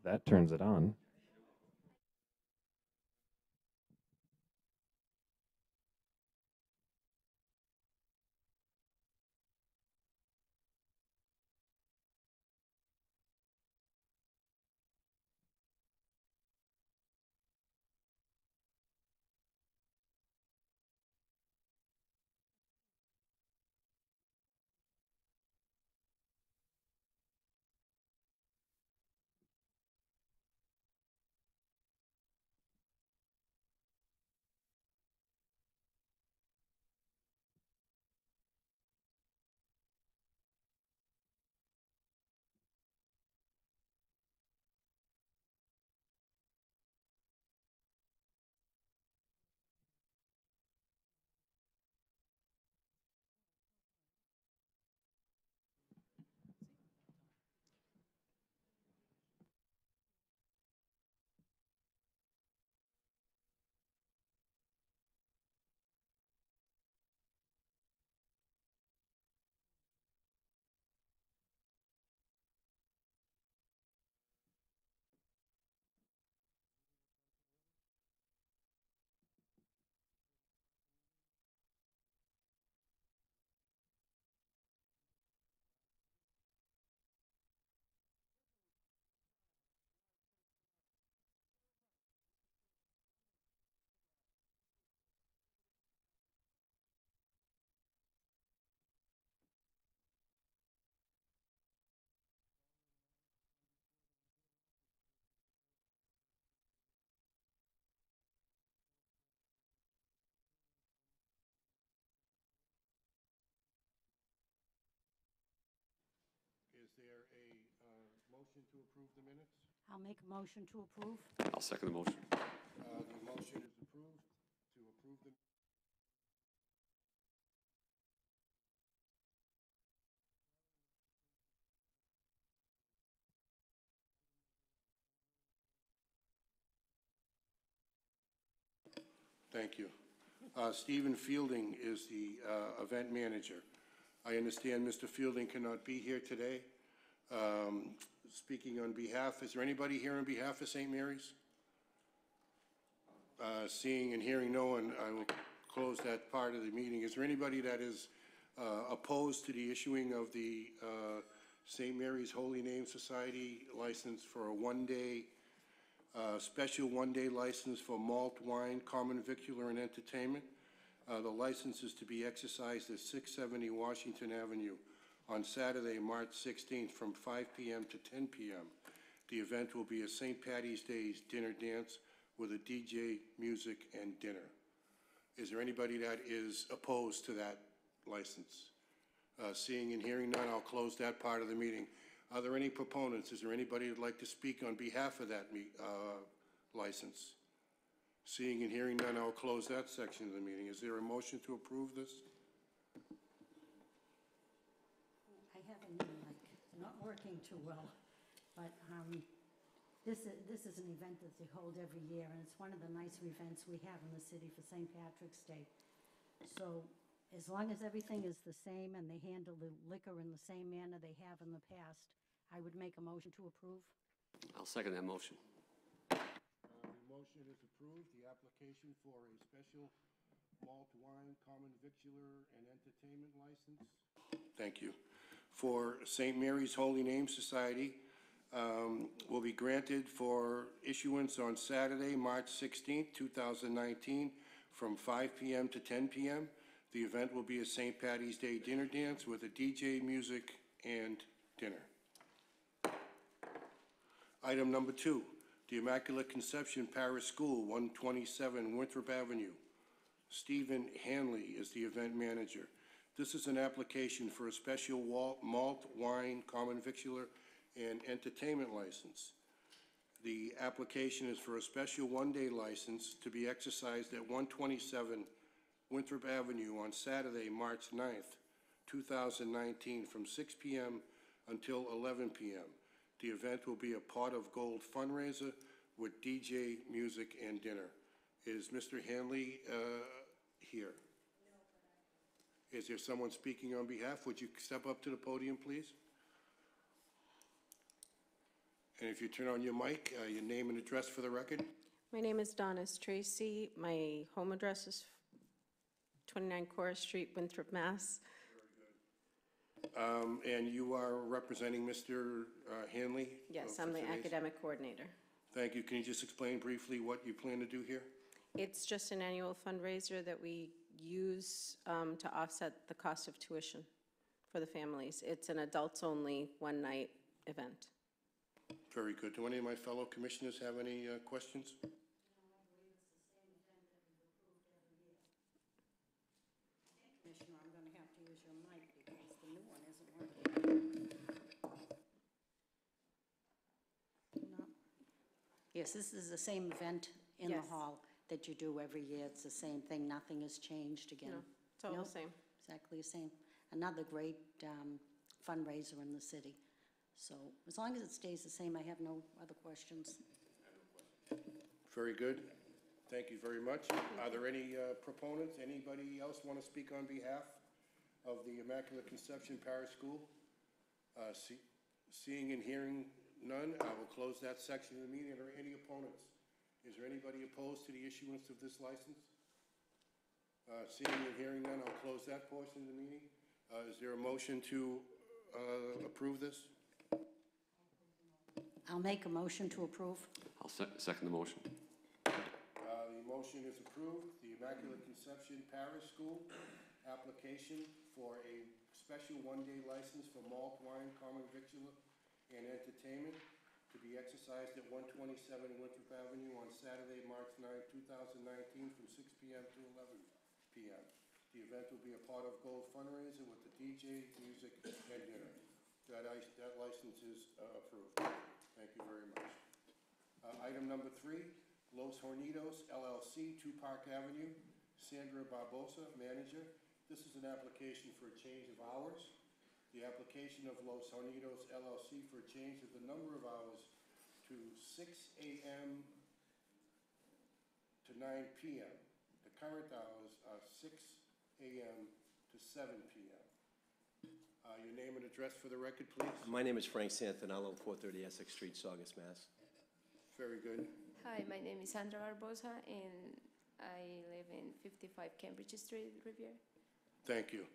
That turns it on. Is there a motion to approve the minutes? I'll make a motion to approve. I'll second the motion. The motion is approved to approve the. Thank you. Stephen Fielding is the event manager. I understand Mr. Fielding cannot be here today. Speaking on behalf, is there anybody here on behalf of St. Mary's? Seeing and hearing no one, I will close that part of the meeting. Is there anybody that is opposed to the issuing of the St. Mary's Holy Name Society license for a one-day, special one-day license for malt wine, common vicular, and entertainment? The license is to be exercised at 670 Washington Avenue on Saturday, March 16th from 5 p.m. to 10 p.m. The event will be a St. Patty's Day dinner dance with a DJ, music, and dinner. Is there anybody that is opposed to that license? Seeing and hearing none, I'll close that part of the meeting. Are there any proponents? Is there anybody who'd like to speak on behalf of that license? Seeing and hearing none, I'll close that section of the meeting. Is there a motion to approve this? I have a new mic, not working too well, but this is an event that they hold every year, and it's one of the nicer events we have in the city for St. Patrick's Day. So as long as everything is the same and they handle the liquor in the same manner they have in the past, I would make a motion to approve. I'll second that motion. The motion is approved. The application for a special malt wine, common vicular, and entertainment license. Thank you. For St. Mary's Holy Name Society will be granted for issuance on Saturday, March 16th, 2019, from 5 p.m. to 10 p.m. The event will be a St. Patty's Day dinner dance with a DJ, music, and dinner. Item number 2, the Immaculate Conception Parish School, 127 Winthrop Avenue. Stephen Hanley is the event manager. This is an application for a special malt, wine, common vicular, and entertainment license. The application is for a special one-day license to be exercised at 127 Winthrop Avenue on Saturday, March 9th, 2019, from 6 p.m. until 11 p.m. The event will be a Pot of Gold fundraiser with DJ, music, and dinner. Is Mr. Hanley here? No. Is there someone speaking on behalf? Would you step up to the podium, please? And if you turn on your mic, your name and address for the record. My name is Donna Tracy. My home address is 29 Chorus Street, Winthrop, Mass. And you are representing Mr. Hanley? Yes, for I'm the today's- academic coordinator. Thank you. Can you just explain briefly what you plan to do here? It's just an annual fundraiser that we use to offset the cost of tuition for the families. It's an adults-only, one-night event. Very good. Do any of my fellow commissioners have any questions? Commissioner, I'm going to have to use your mic because the new one isn't working. No. Yes, this is the same event in the Yes. hall that you do every year. It's the same thing. Nothing has changed again. No, it's all No? the same. Exactly the same. Another great fundraiser in the city. So as long as it stays the same, I have no other questions. Very good. Thank you very much. Are there any proponents? Anybody else want to speak on behalf of the Immaculate Conception Parish School? Seeing and hearing none, I will close that section of the meeting. Are there any opponents? Is there anybody opposed to the issuance of this license? Seeing and hearing none, I'll close that portion of the meeting. Is there a motion to approve this? I'll make a motion to approve. I'll second the motion. The motion is approved. The Immaculate Conception Parish School application for a special one-day license for malt wine, common victular, and entertainment to be exercised at 127 Winthrop Avenue on Saturday, March 9, 2019, from 6 p.m. to 11 p.m. The event will be a pot of gold fundraiser with the DJ, music, and dinner. That license is approved. Thank you very much. Item number 3, Los Hornitos LLC, 2 Park Avenue. Sandra Barbosa, manager. This is an application for a change of hours. The application of Los Hornitos LLC for a change of the number of hours to 6 a.m. to 9 p.m. The current hours are 6 a.m. to 7 p.m. Your name and address for the record, please. My name is Frank Santinello, 430 Essex Street, Saugus, Mass. Very good. Hi, my name is Sandra Barbosa, and I live in 55 Cambridge Street, Riviera. Thank you.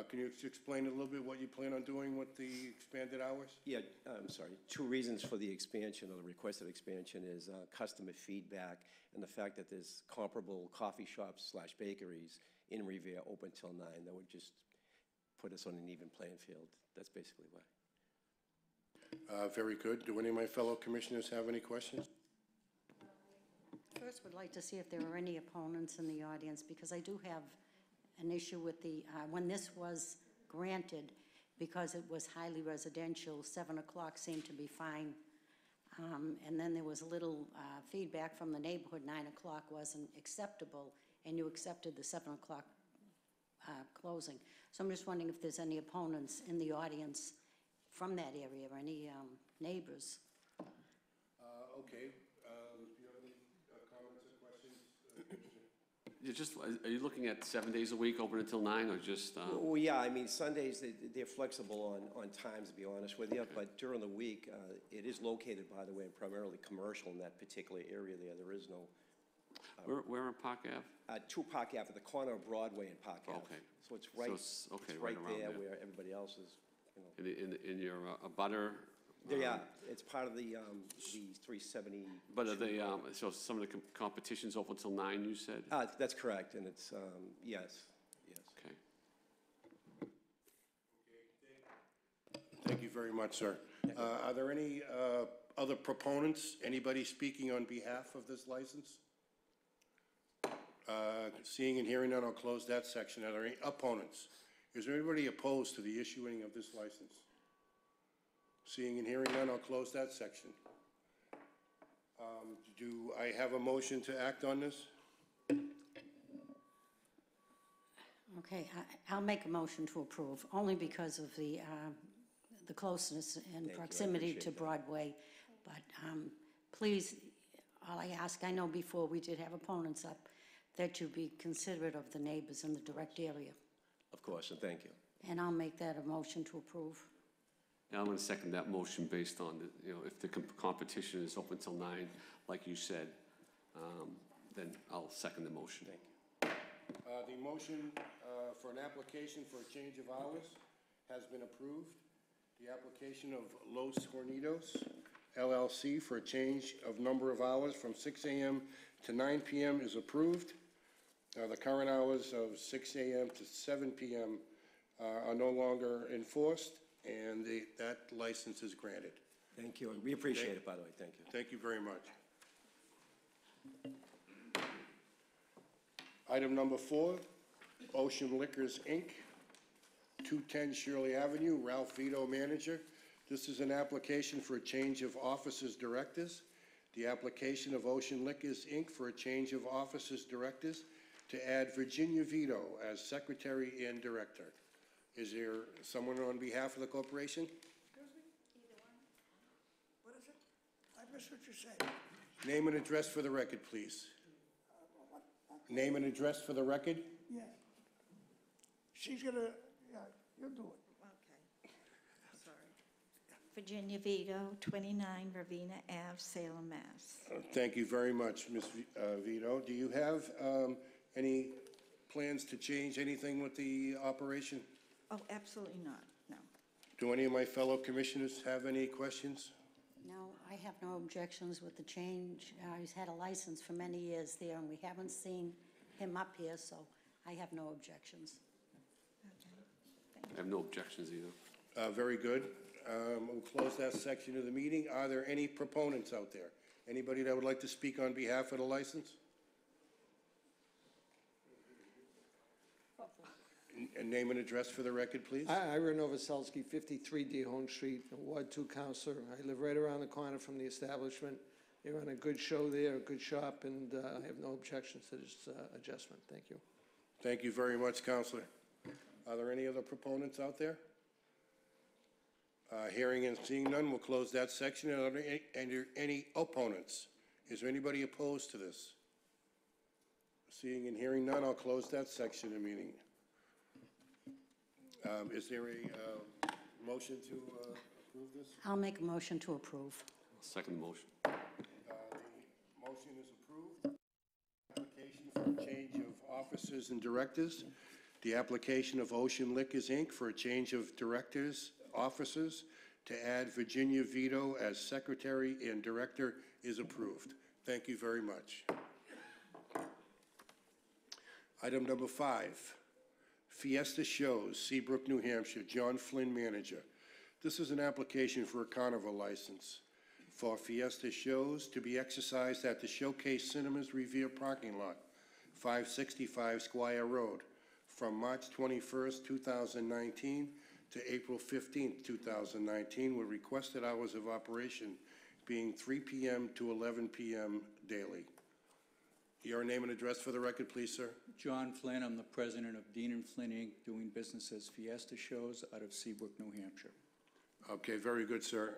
Can you explain a little bit what you plan on doing with the expanded hours? Yeah, I'm sorry. 2 reasons for the expansion or the requested expansion is customer feedback and the fact that there's comparable coffee shops / bakeries in Revere open till 9. That would just put us on an even playing field. That's basically why. Very good. Do any of my fellow commissioners have any questions? First, would like to see if there are any opponents in the audience, because I do have an issue with the, when this was granted, because it was highly residential, 7 o'clock seemed to be fine. And then there was a little feedback from the neighborhood, 9 o'clock wasn't acceptable, and you accepted the 7 o'clock closing. So I'm just wondering if there's any opponents in the audience from that area, or any neighbors. Okay. Do you have any comments or questions? Are you looking at 7 days a week, open until 9, or just? Well, yeah, I mean, Sundays, they're flexible on times, to be honest with you, but during the week, it is located, by the way, primarily commercial in that particular area there. There is no... Where on Park Ave? 2 Park Ave, at the corner of Broadway and Park Ave. Okay. So it's right, okay, it's right right around there there. where everybody else is, you know. In your abutter? Yeah, it's part of the 370. But are they, so some of the competitions open till 9, you said? That's correct, and it's, yes. Okay. Thank you very much, sir. Are there any other proponents? Anybody speaking on behalf of this license? Seeing and hearing none, I'll close that section. Are there any opponents? Is there anybody opposed to the issuing of this license? Seeing and hearing none, I'll close that section. Do I have a motion to act on this? Okay, I'll make a motion to approve, only because of the closeness and you, I proximity appreciate to that. Broadway. But please, all I ask, I know before we did have opponents up, that you be considerate of the neighbors in the direct area. Of course, and thank you. And I'll make that a motion to approve. And I'm going to second that motion based on, if the competition is open till 9, like you said, then I'll second the motion. The motion for an application for a change of hours has been approved. The application of Los Hornitos LLC for a change of number of hours from 6 a.m. to 9 p.m. is approved. The current hours of 6 a.m. to 7 p.m. Are no longer enforced, and that license is granted. Thank you. We appreciate it, by the way. Thank you. Thank you very much. Item number 4, Ocean Liquors, Inc., 210 Shirley Avenue, Ralph Vito, manager. This is an application for a change of officers directors. The application of Ocean Liquors, Inc. for a change of officers directors to add Virginia Vito as secretary and director. Is there someone on behalf of the corporation? Excuse me? Either one. What is it? I missed what you said. Name and address for the record, please. Name and address for the record. Yeah. She's gonna, yeah, you'll do it. Okay, sorry. Virginia Vito, 29 Ravenna Ave, Salem, Mass. Thank you very much, Ms. Vito. Do you have any plans to change anything with the operation? Oh, absolutely not, no. Do any of my fellow commissioners have any questions? No, I have no objections with the change. He's had a license for many years there, and we haven't seen him up here, so I have no objections. I have no objections either. Very good. We'll close that section of the meeting. Are there any proponents out there? Anybody that would like to speak on behalf of the license? And name and address for the record, please. Ira Novoselsky, 53 Dehone Street, Ward 2 counselor. I live right around the corner from the establishment. They run a good show there, a good shop, and I have no objections to this adjustment. Thank you. Thank you very much, Counselor. Are there any other proponents out there? Hearing and seeing none, we'll close that section. Are there any opponents? Is there anybody opposed to this? Seeing and hearing none, I'll close that section of the meeting. Is there a motion to approve this? I'll make a motion to approve. Second motion. The motion is approved. Application for a change of officers and directors. The application of Ocean Liquors, Inc. for a change of directors, officers, to add Virginia Vito as secretary and director is approved. Thank you very much. Item number 5. Fiesta Shows, Seabrook, New Hampshire, John Flynn, manager. This is an application for a carnival license for Fiesta Shows to be exercised at the Showcase Cinemas Revere parking lot, 565 Squire Road, from March 21st, 2019 to April 15th, 2019, with requested hours of operation being 3 p.m. to 11 p.m. daily. Your name and address for the record, please, sir. John Flynn, I'm the president of Dean and Flynn, Inc., doing business as Fiesta Shows out of Seabrook, New Hampshire. Okay, very good, sir.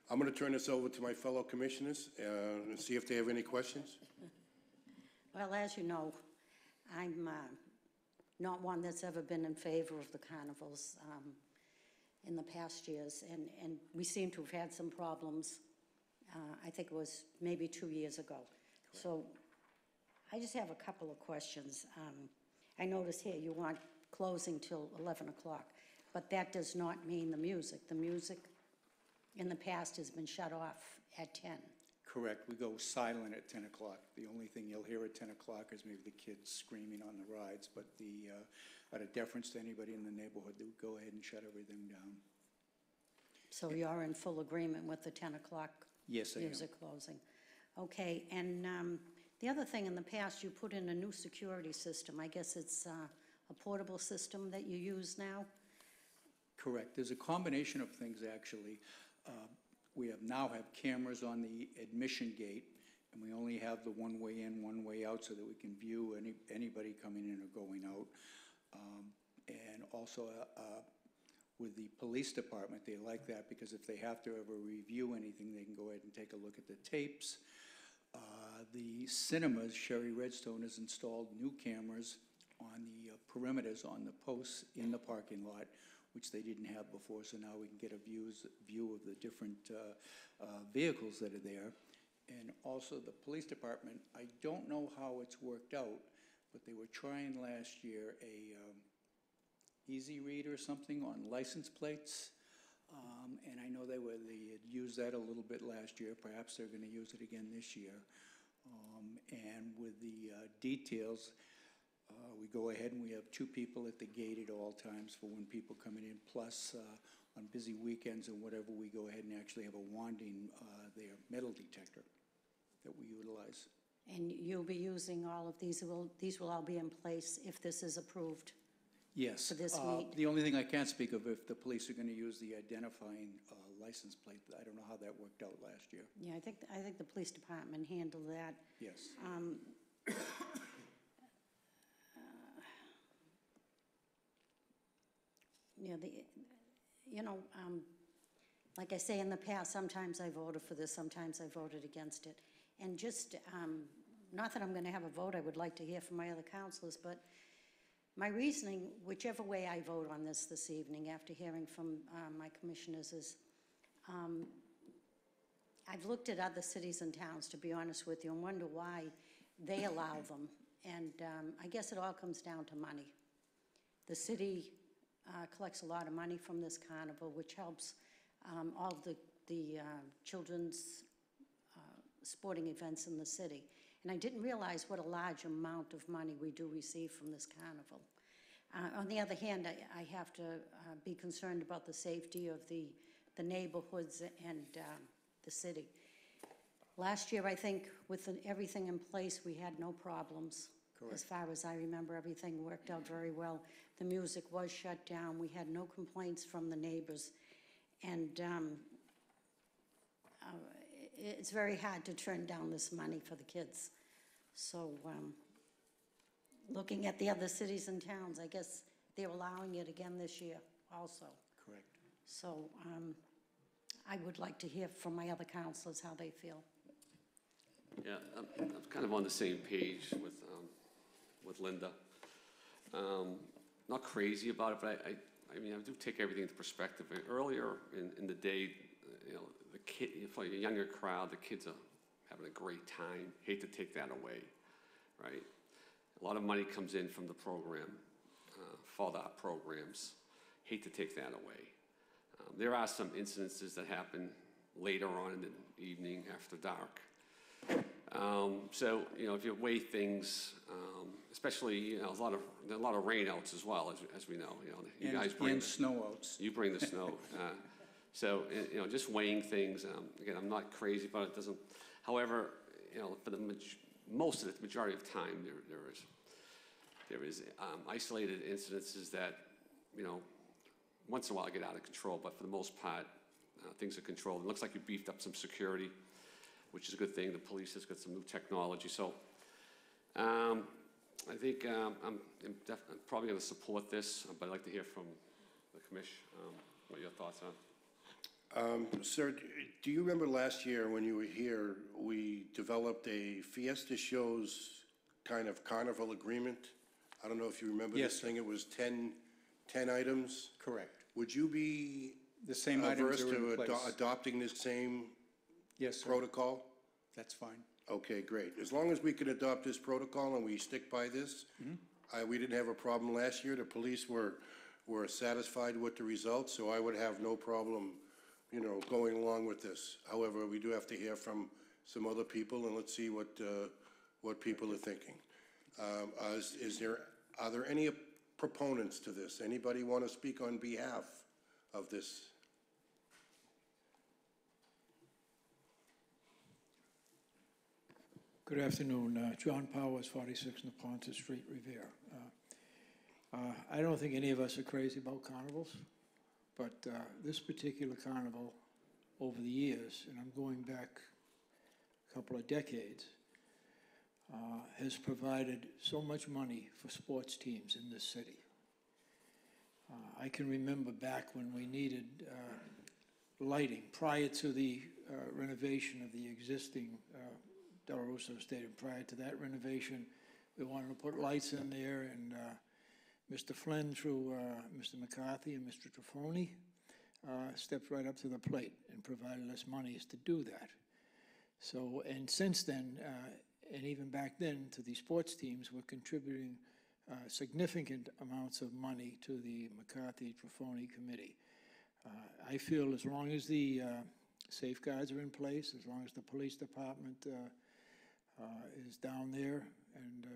I'm going to turn this over to my fellow commissioners and see if they have any questions. Well, as you know, I'm not one that's ever been in favor of the carnivals in the past years, and we seem to have had some problems. I think it was maybe 2 years ago. So I just have a couple of questions. I notice here you want closing till 11 o'clock, but that does not mean the music. The music in the past has been shut off at 10. Correct. We go silent at 10 o'clock. The only thing you'll hear at 10 o'clock is maybe the kids screaming on the rides, but out of deference to anybody in the neighborhood, they would go ahead and shut everything down. So you're in full agreement with the 10 o'clock Yes, I am. music closing? Okay, and the other thing, in the past, you put in a new security system. I guess it's a portable system that you use now? Correct. There's a combination of things, actually. We now have cameras on the admission gate, and we only have the one way in, one way out, so that we can view anybody coming in or going out. And also, with the police department, they like that because if they have to ever review anything, they can go ahead and take a look at the tapes. The cinemas, Sherry Redstone has installed new cameras on the perimeters on the posts in the parking lot, which they didn't have before, so now we can get a view of the different vehicles that are there. And also the police department, I don't know how it's worked out, but they were trying last year a Easy Read or something on license plates. And I know they had used that a little bit last year. Perhaps they're going to use it again this year. And with the details, we go ahead and we have 2 people at the gate at all times for when people coming in, plus on busy weekends and whatever, we go ahead and actually have a wanding there metal detector that we utilize. And you'll be using all of these, these will all be in place if this is approved? Yes. For this week? The only thing I can't speak of, if the police are going to use the identifying license plate, I don't know how that worked out last year. Yeah, I think the police department handled that. Yes. Yeah, like I say, in the past, sometimes I voted for this, sometimes I voted against it. And just, not that I'm going to have a vote, I would like to hear from my other councilors, but my reasoning, whichever way I vote on this evening, after hearing from my commissioners, is I've looked at other cities and towns, to be honest with you, and wonder why they allow them. And I guess it all comes down to money. The city collects a lot of money from this carnival, which helps all the children's sporting events in the city. And I didn't realize what a large amount of money we do receive from this carnival. On the other hand, I have to be concerned about the safety of the neighborhoods and the city. Last year, I think, with everything in place, we had no problems. Correct. As far as I remember, everything worked out very well. The music was shut down. We had no complaints from the neighbors. And it's very hard to turn down this money for the kids. So looking at the other cities and towns, I guess they're allowing it again this year also. Correct. So I would like to hear from my other councilors how they feel. Yeah, I'm kind of on the same page with Linda. Not crazy about it, but I mean, I do take everything into perspective. Earlier in the day, the kid, for a younger crowd, the kids are having a great time. Hate to take that away, right? A lot of money comes in from the program, for that programs. Hate to take that away. There are some incidences that happen later on in the evening after dark. So, if you weigh things, especially, there are a lot of rainouts as well, as we know. You guys bring and snowouts. You bring the snow. So, just weighing things. Again, I'm not crazy about it. It doesn't. However, for the majority of time, there is isolated incidences that, once in a while get out of control. But for the most part, things are controlled. It looks like you beefed up some security, which is a good thing. The police has got some new technology. So I think I'm probably going to support this, but I'd like to hear from the commission what your thoughts are. Sir, do you remember last year when you were here, we developed a Fiesta Shows kind of carnival agreement? I don't know if you remember Yes, this thing. It was 10 items. Correct. Would you be The same items averse are in to place. adopting this same Yes, sir. protocol? That's fine. Okay, great. As long as we can adopt this protocol and we stick by this, we didn't have a problem last year. The police were satisfied with the results, so I would have no problem, going along with this. However, we do have to hear from some other people, and let's see what people are thinking. Are there any proponents to this? Anybody want to speak on behalf of this? Good afternoon. John Powers, 46 Neponset Street, Revere. I don't think any of us are crazy about carnivals, but this particular carnival, over the years, and I'm going back a couple of decades, has provided so much money for sports teams in this city. I can remember back when we needed lighting prior to the renovation of the existing Del Russo Stadium. Prior to that renovation, we wanted to put lights in there and Mr. Flynn, through Mr. McCarthy and Mr. Trifoni, stepped right up to the plate and provided us monies to do that. So, and since then, and even back then, to the sports teams, we're contributing significant amounts of money to the McCarthy-Trifoni committee. I feel as long as the safeguards are in place, as long as the police department is down there, and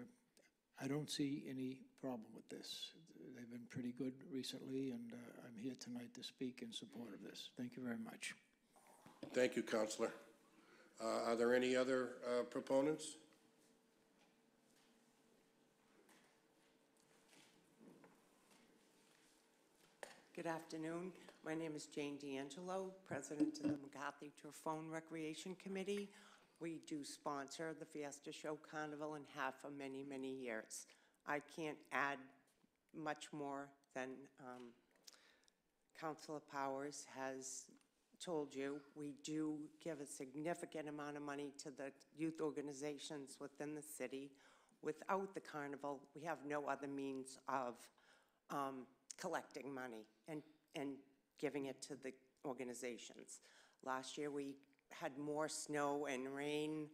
I don't see any problem with this. They've been pretty good recently, and I'm here tonight to speak in support of this. Thank you very much. Thank you, Counselor. Are there any other proponents? Good afternoon. My name is Jane D'Angelo, President of the McCarthy-Trifoni Recreation Committee. We do sponsor the Fiesta Show Carnival and have for many, many years. I can't add much more than Councilor Powers has told you. We do give a significant amount of money to the youth organizations within the city. Without the carnival, we have no other means of collecting money and giving it to the organizations. Last year we had more snow and rain,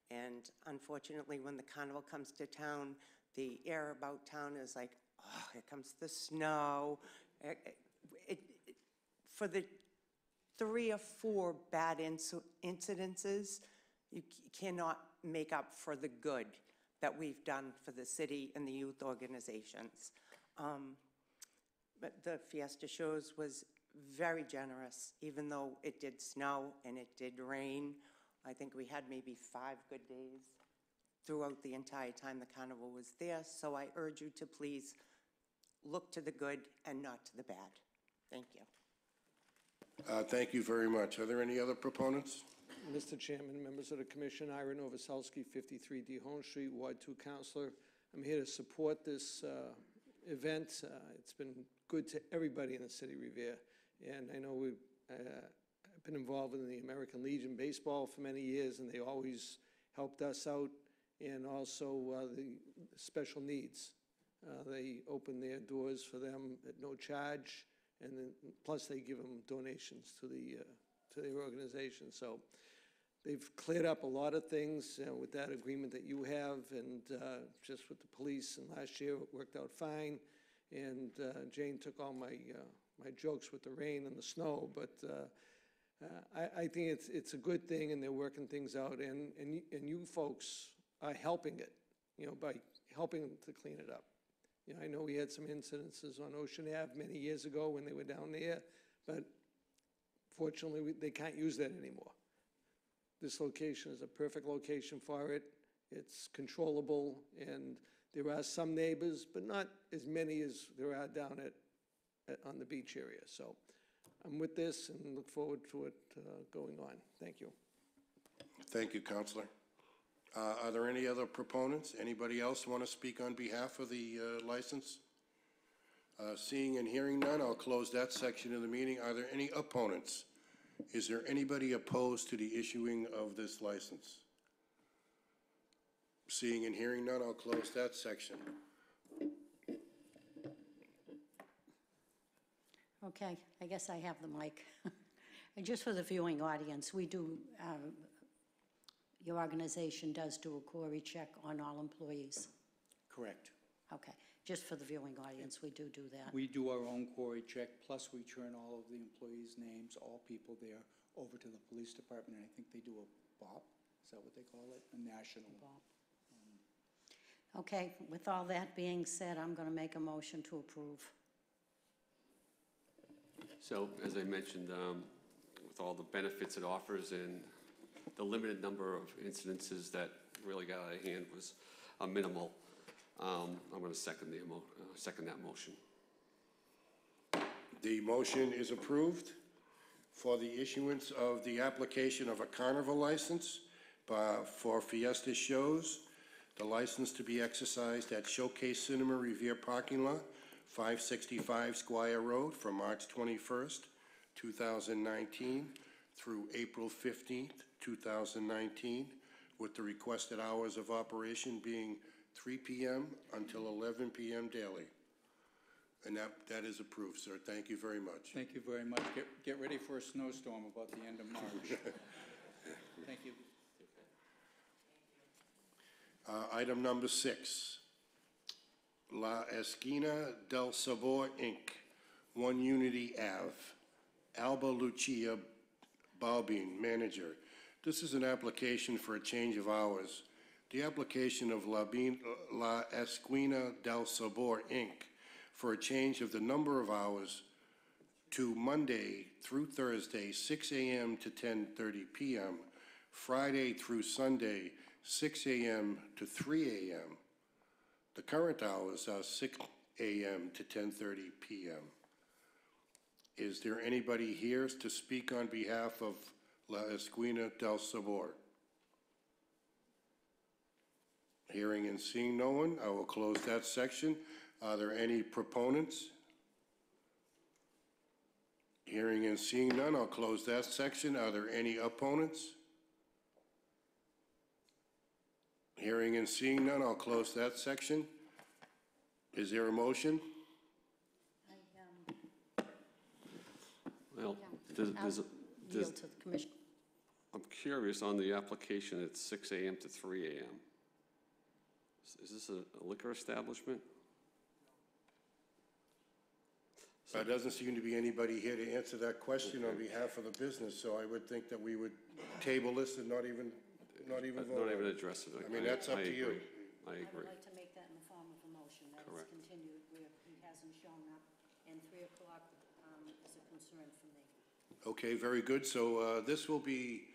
and unfortunately when the carnival comes to town, the air about town is like, oh, here comes the snow. For the 3 or 4 bad incidences, you cannot make up for the good that we've done for the city and the youth organizations. But the Fiesta Shows was very generous, even though it did snow and it did rain. I think we had maybe 5 good days throughout the entire time the carnival was there. So I urge you to please look to the good and not to the bad. Thank you. Thank you very much. Are there any other proponents? Mr. Chairman, members of the commission, Ira Novoselsky, 53 D Home Street, Ward 2 Councilor. I'm here to support this event. It's been good to everybody in the city of Revere. And I know I've been involved in the American Legion baseball for many years, and they always helped us out, and also the special needs. They open their doors for them at no charge, and then plus they give them donations to their organization. So they've cleared up a lot of things with that agreement that you have, and just with the police. And last year it worked out fine. And Jane took all my my jokes with the rain and the snow, but I think it's a good thing, and they're working things out. And you folks are helping it, by helping to clean it up. I know we had some incidences on Ocean Ave many years ago when they were down there, but fortunately they can't use that anymore. This location is a perfect location for it. It's controllable, and there are some neighbors, but not as many as there are down on the beach area. So I'm with this and look forward to it going on. Thank you. Thank you, Councilor. Are there any other proponents? Anybody else want to speak on behalf of the license? Seeing and hearing none, I'll close that section of the meeting. Are there any opponents? Is there anybody opposed to the issuing of this license? Seeing and hearing none, I'll close that section. Okay, I guess I have the mic. And just for the viewing audience, we do, your organization does do a query check on all employees. Correct. Okay, just for the viewing audience, we do that. We do our own query check, plus we turn all of the employees' names, all people there, over to the police department, and I think they do a BOP, is that what they call it? A national. BOP. Okay, with all that being said, I'm going to make a motion to approve. So, as I mentioned, with all the benefits it offers and the limited number of incidences that really got out of hand was minimal, I'm going to second that motion. The motion is approved for the issuance of the application of a carnival license for Fiesta Shows. The license to be exercised at Showcase Cinema Revere parking lot, 565 Squire Road, from March 21st, 2019 through April 15th, 2019, with the requested hours of operation being 3 p.m. until 11 p.m. daily. And that is approved, sir. Thank you very much. Thank you very much. Get ready for a snowstorm about the end of March. Thank you. Item number 6, La Esquina del Sabor, Inc., 1 Unity Ave, Alba Lucia Balbin, manager. This is an application for a change of hours. The application of La Esquina del Sabor, Inc., for a change of the number of hours to Monday through Thursday, 6 a.m. to 10:30 p.m., Friday through Sunday, 6 a.m. to 3 a.m. The current hours are 6 a.m. to 10:30 p.m. Is there anybody here to speak on behalf of La Esquina del Sabor? Hearing and seeing no one, I will close that section. Are there any proponents? Hearing and seeing none, I'll close that section. Are there any opponents? Hearing and seeing none, I'll close that section. Is there a motion? Well, Yield to the commission. I'm curious, on the application, it's 6 a.m. to 3 a.m. Is this a liquor establishment? There doesn't seem to be anybody here to answer that question on behalf of the business, so I would think that we would table this and not even vote Not on even it. address it. I mean, that's up to you. I I would agree. like to make that in the form of a motion, that it's Correct. continued where he hasn't shown up, and 3 o'clock is a concern for me. Okay, very good. So this will be,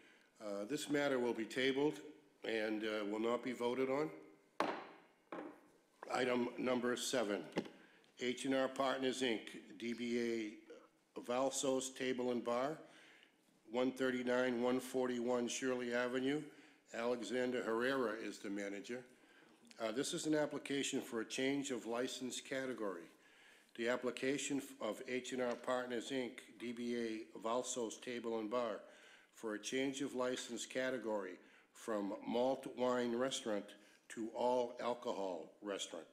this matter will be tabled and will not be voted on. Item number 7, H&R Partners, Inc., DBA Valsos Table and Bar, 139-141 Shirley Avenue. Alexander Herrera is the manager. This is an application for a change of license category. The application of H&R Partners, Inc., DBA Valsos Table and Bar, for a change of license category from malt wine restaurant to all alcohol restaurant.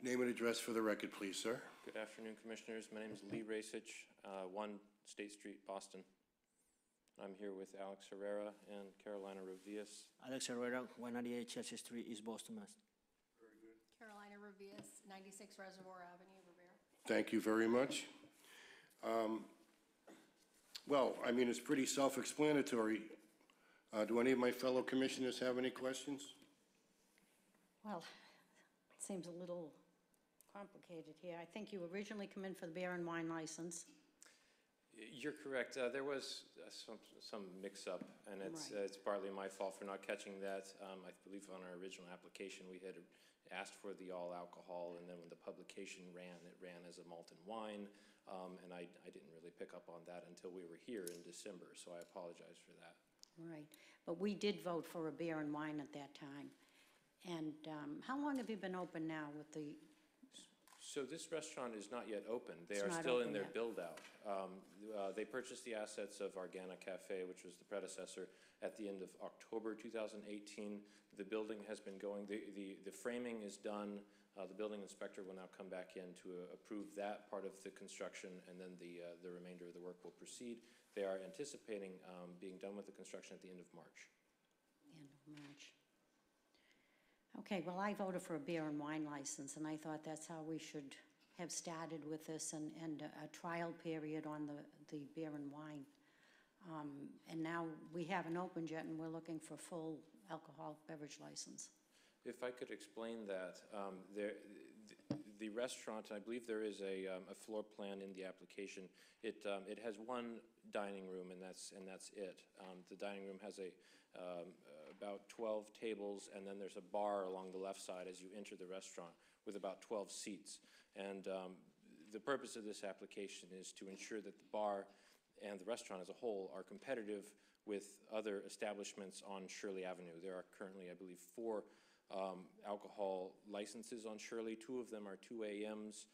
Name and address for the record, please, sir. Good afternoon, Commissioners. My name is Lee Rasich, 1 State Street, Boston. I'm here with Alex Herrera and Carolina Rovias. Alex Herrera, 198 Chelsea Street, East Boston, Mass. Carolina Rubias, 96 Reservoir Avenue, Revere. Thank you very much. Well, I mean, it's pretty self-explanatory. Do any of my fellow commissioners have any questions? Well, it seems a little complicated here. I think you originally come in for the beer and wine license. You're correct. There was some mix-up, and it's partly my fault for not catching that. I believe on our original application, we had asked for the all alcohol, and then when the publication ran, it ran as a malt and wine, and I didn't really pick up on that until we were here in December, so I apologize for that. Right, but we did vote for a beer and wine at that time. And how long have you been open now with the? So this restaurant is not yet open. They It's are not still in open their yet. build-out. They purchased the assets of Argana Cafe, which was the predecessor, at the end of October 2018. The building has been going, the framing is done. The building inspector will now come back in to approve that part of the construction, and then the remainder of the work will proceed. They are anticipating being done with the construction at the end of March. End of March. Okay, well, I voted for a beer and wine license, and I thought that's how we should have started with this, and a trial period on the beer and wine. And now we haven't opened yet, and we're looking for full alcohol beverage license. If I could explain that, the restaurant, I believe there is a floor plan in the application. It has 1 dining room, and that's it. The dining room has about 12 tables, and then there's a bar along the left side as you enter the restaurant with about 12 seats. And the purpose of this application is to ensure that the bar and the restaurant as a whole are competitive with other establishments on Shirley Avenue. There are currently, I believe, 4 alcohol licenses on Shirley. 2 of them are 2 a.m.s.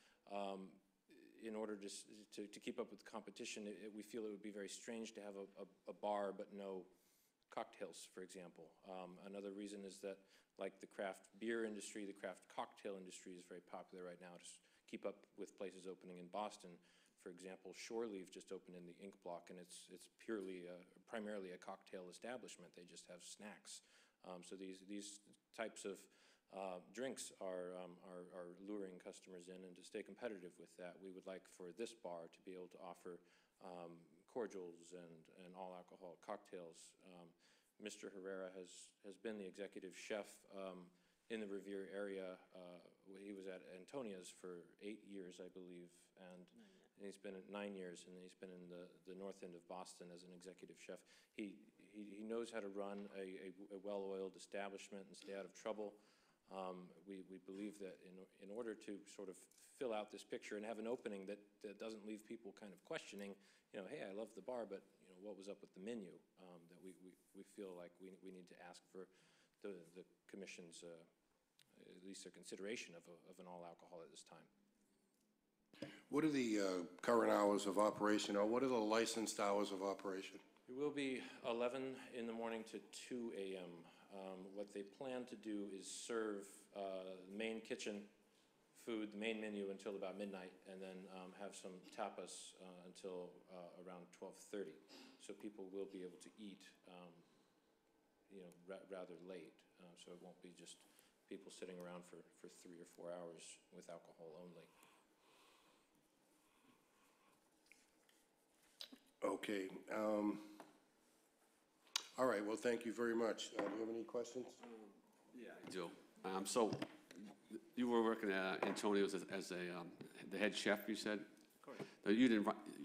In order to keep up with the competition, we feel it would be very strange to have a bar but no cocktails, for example. Another reason is that, like the craft beer industry, the craft cocktail industry is very popular right now to keep up with places opening in Boston. For example, Shore Leave just opened in the Ink Block, and it's primarily a cocktail establishment. They just have snacks. So these types of drinks are luring customers in, and to stay competitive with that, we would like for this bar to be able to offer cordials and all-alcohol cocktails. Mr. Herrera has been the executive chef in the Revere area. He was at Antonia's for 8 years, I believe, and he's been at 9 years, and he's been in the north end of Boston as an executive chef. He knows how to run a well-oiled establishment and stay out of trouble. We believe that in order to sort of fill out this picture and have an opening that doesn't leave people kind of questioning, hey, I love the bar, but what was up with the menu, that we feel like we need to ask for the commission's, at least their consideration of an all-alcohol at this time. What are the current hours of operation, or what are the licensed hours of operation? It will be 11 in the morning to 2 a.m. What they plan to do is serve main kitchen food, the main menu, until about midnight, and then have some tapas until around 12:30. So people will be able to eat, rather late. So it won't be just people sitting around for 3 or 4 hours with alcohol only. Okay. All right, well, thank you very much. Do you have any questions? Yeah, I do. So you were working at Antonio's as the head chef, you said? Correct.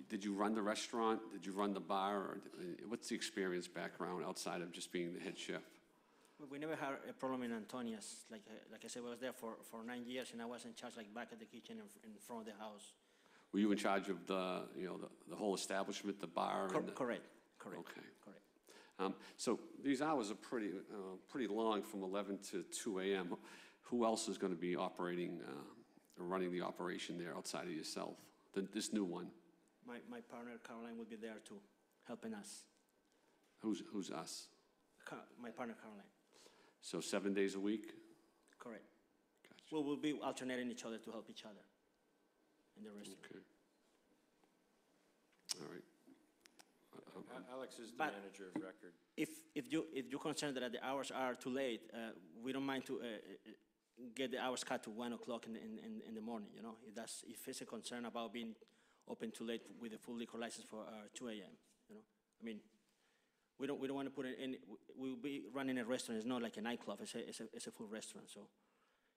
Did you run the restaurant? Did you run the bar? Or what's the experience background outside of just being the head chef? We never had a problem in Antonia's. Like I said, I was there for 9 years, and I was in charge, like back at the kitchen in front of the house. Were you in charge of the whole establishment, the bar? Correct. Okay. Correct. So these hours are pretty long, from 11 to 2 a.m. Who else is going to be operating or running the operation there outside of yourself? This new one. My partner Caroline will be there too, helping us. Who's us? My partner Caroline. So 7 days a week? Correct. Gotcha. Well, we'll be alternating each other to help each other in the restaurant. Okay. All right. Alex is the But manager of record. If you're concerned that the hours are too late, we don't mind to get the hours cut to 1 o'clock in the morning. If it's a concern about being open too late with a full liquor license for 2 a.m. I mean, we don't want to put it in. We'll be running a restaurant. It's not like a nightclub. It's a full restaurant. So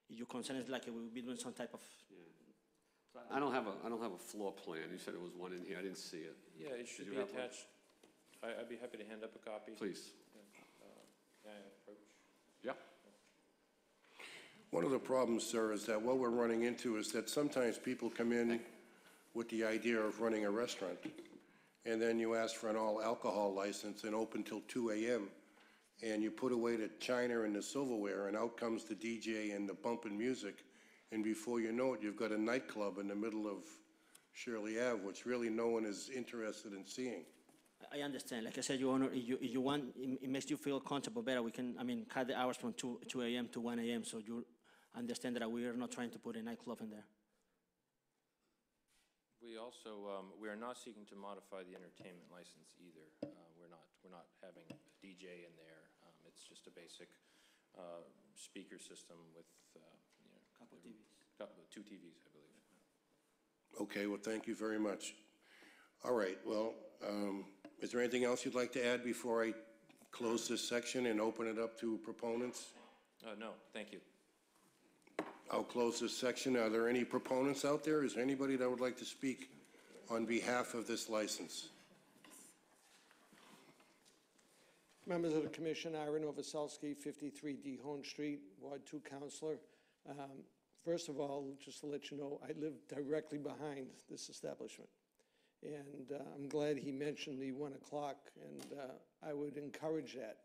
if your concern is like we'll be doing some type of. Yeah. I don't have a floor plan. You said it was one in here. I didn't see it. Yeah, it should be attached. I'd be happy to hand up a copy. Please. Approach. Yeah. One of the problems, sir, is that what we're running into is that sometimes people come in with the idea of running a restaurant, and then you ask for an all-alcohol license and open till 2 a.m., and you put away the china and the silverware, and out comes the DJ and the bumping music, and before you know it, you've got a nightclub in the middle of Shirley Ave, which really no one is interested in seeing. I understand. Like I said, Your Honor, if you want, it makes you feel comfortable better. We can, cut the hours from 2 a.m. to 1 a.m. so you understand that we are not trying to put a nightclub in there. We also, we are not seeking to modify the entertainment license either. We're not having a DJ in there. It's just a basic speaker system with, Couple TVs. 2 TVs, I believe. Okay, well, thank you very much. All right, well, is there anything else you'd like to add before I close this section and open it up to proponents? No, thank you. I'll close this section. Are there any proponents out there? Is there anybody that would like to speak on behalf of this license? Members of the commission, Ira Novoselsky, 53 D Hone Street, Ward 2 Councilor. First of all, just to let you know, I live directly behind this establishment. And I'm glad he mentioned the 1 o'clock, and I would encourage that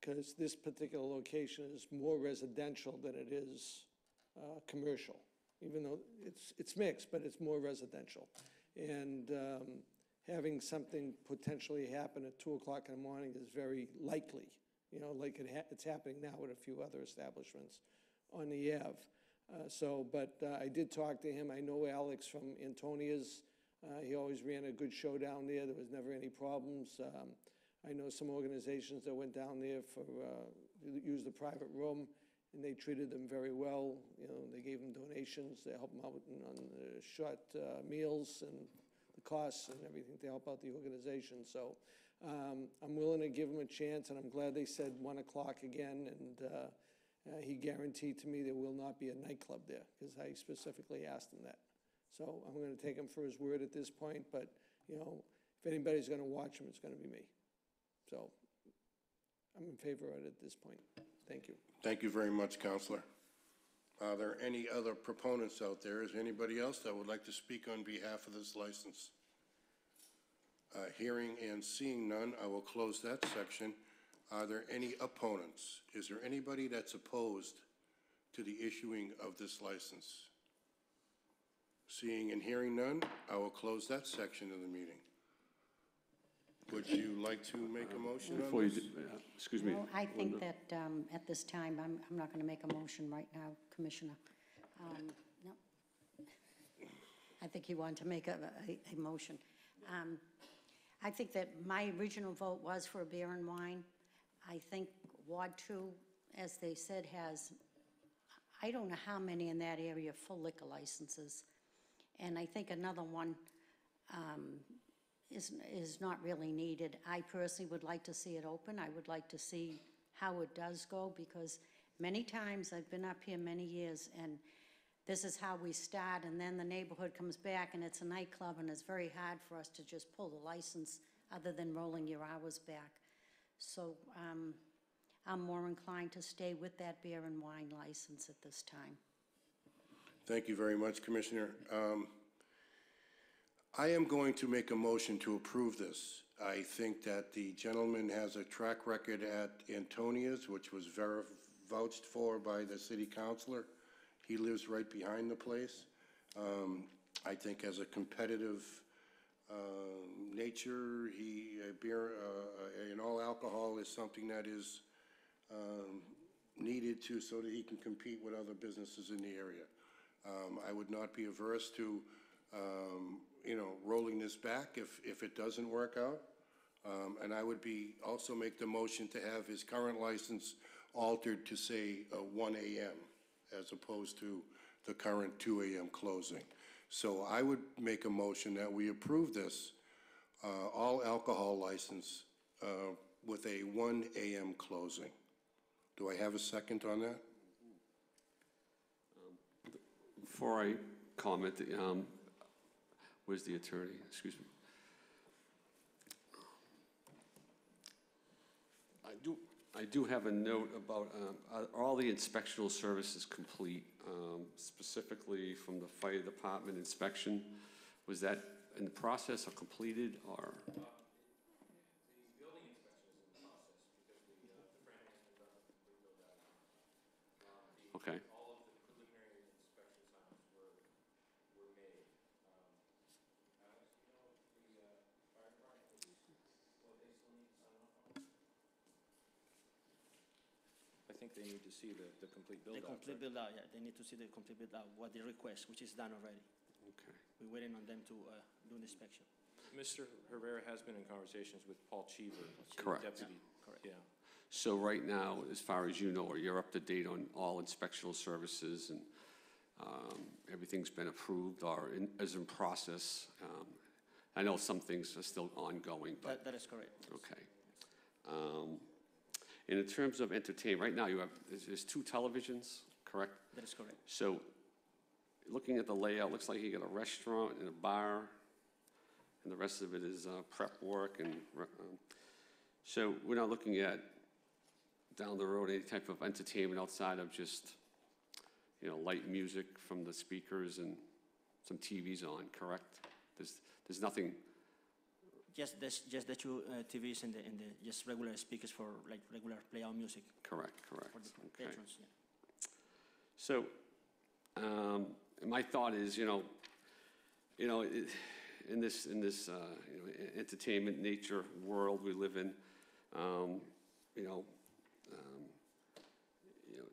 because this particular location is more residential than it is commercial, even though it's mixed, but it's more residential. And having something potentially happen at 2 o'clock in the morning is very likely, you know, like it's happening now with a few other establishments on the Ave. But I did talk to him. I know Alex from Antonia's. He always ran a good show down there. There was never any problems. I know some organizations that went down there for, use the private room, and they treated them very well. You know, they gave them donations to help them out on the short meals and the costs and everything to help out the organization. So I'm willing to give them a chance, and I'm glad they said 1 o'clock again. And he guaranteed to me there will not be a nightclub there, because I specifically asked him that. So I'm going to take him for his word at this point, but, you know, if anybody's going to watch him, it's going to be me. So I'm in favor of it at this point. Thank you. Thank you very much, Counselor. Are there any other proponents out there? Is there anybody else that would like to speak on behalf of this license? Hearing and seeing none, I will close that section. Are there any opponents? Is there anybody that's opposed to the issuing of this license? Seeing and hearing none, I will close that section of the meeting. Would you like to make a motion on this? Excuse me. No, I think Linda. that at this time, I'm not going to make a motion right now, Commissioner. No. I think you want to make a motion. I think that my original vote was for a beer and wine. I think Ward 2, as they said, has, I don't know how many in that area, full liquor licenses. And I think another one is not really needed. I personally would like to see it open. I would like to see how it does go, because many times, I've been up here many years, and this is how we start, and then the neighborhood comes back and it's a nightclub, and it's very hard for us to just pull the license other than rolling your hours back. So I'm more inclined to stay with that beer and wine license at this time. Thank you very much, Commissioner. I am going to make a motion to approve this. I think that the gentleman has a track record at Antonia's, which was vouched for by the city councilor. He lives right behind the place. I think as a competitive nature, beer and all alcohol is something that is needed so that he can compete with other businesses in the area. I would not be averse to, you know, rolling this back if it doesn't work out. And I would also make the motion to have his current license altered to say 1 a.m. as opposed to the current 2 a.m. closing. So I would make a motion that we approve this all alcohol license with a 1 a.m. closing. Do I have a second on that? Before I comment, where's the attorney? Excuse me. I do have a note about, are all the inspectional services complete, specifically from the fire department inspection? Was that in the process or completed, or? The building inspection is in the process because the framing has been done, complete build out. Okay. All of the preliminary inspection signs were made. Alex, you know, the fire department, what they still need to sign off on? I think they need to see the complete build out. The complete build out, yeah, they need to see the complete build out, what they request, which is done already. Okay. We're waiting on them to do the inspection. Mr. Herrera has been in conversations with Paul Cheever. the Correct. Deputy. Yeah, correct. Yeah. So right now, as far as you know, you're up to date on all inspectional services, and everything's been approved or is in process. I know some things are still ongoing, but. That is correct. Okay. And in terms of entertainment, right now you have, there's 2 televisions, correct? That is correct. So looking at the layout, looks like you got a restaurant and a bar, and the rest of it is prep work. And so we're not looking at down the road any type of entertainment outside of just, you know, light music from the speakers and some TVs on, correct? There's nothing. Just the 2 TVs and the just regular speakers for like regular play out music. Correct. For the Okay. patrons, yeah. So my thought is, you know, in this entertainment nature world we live in, you know,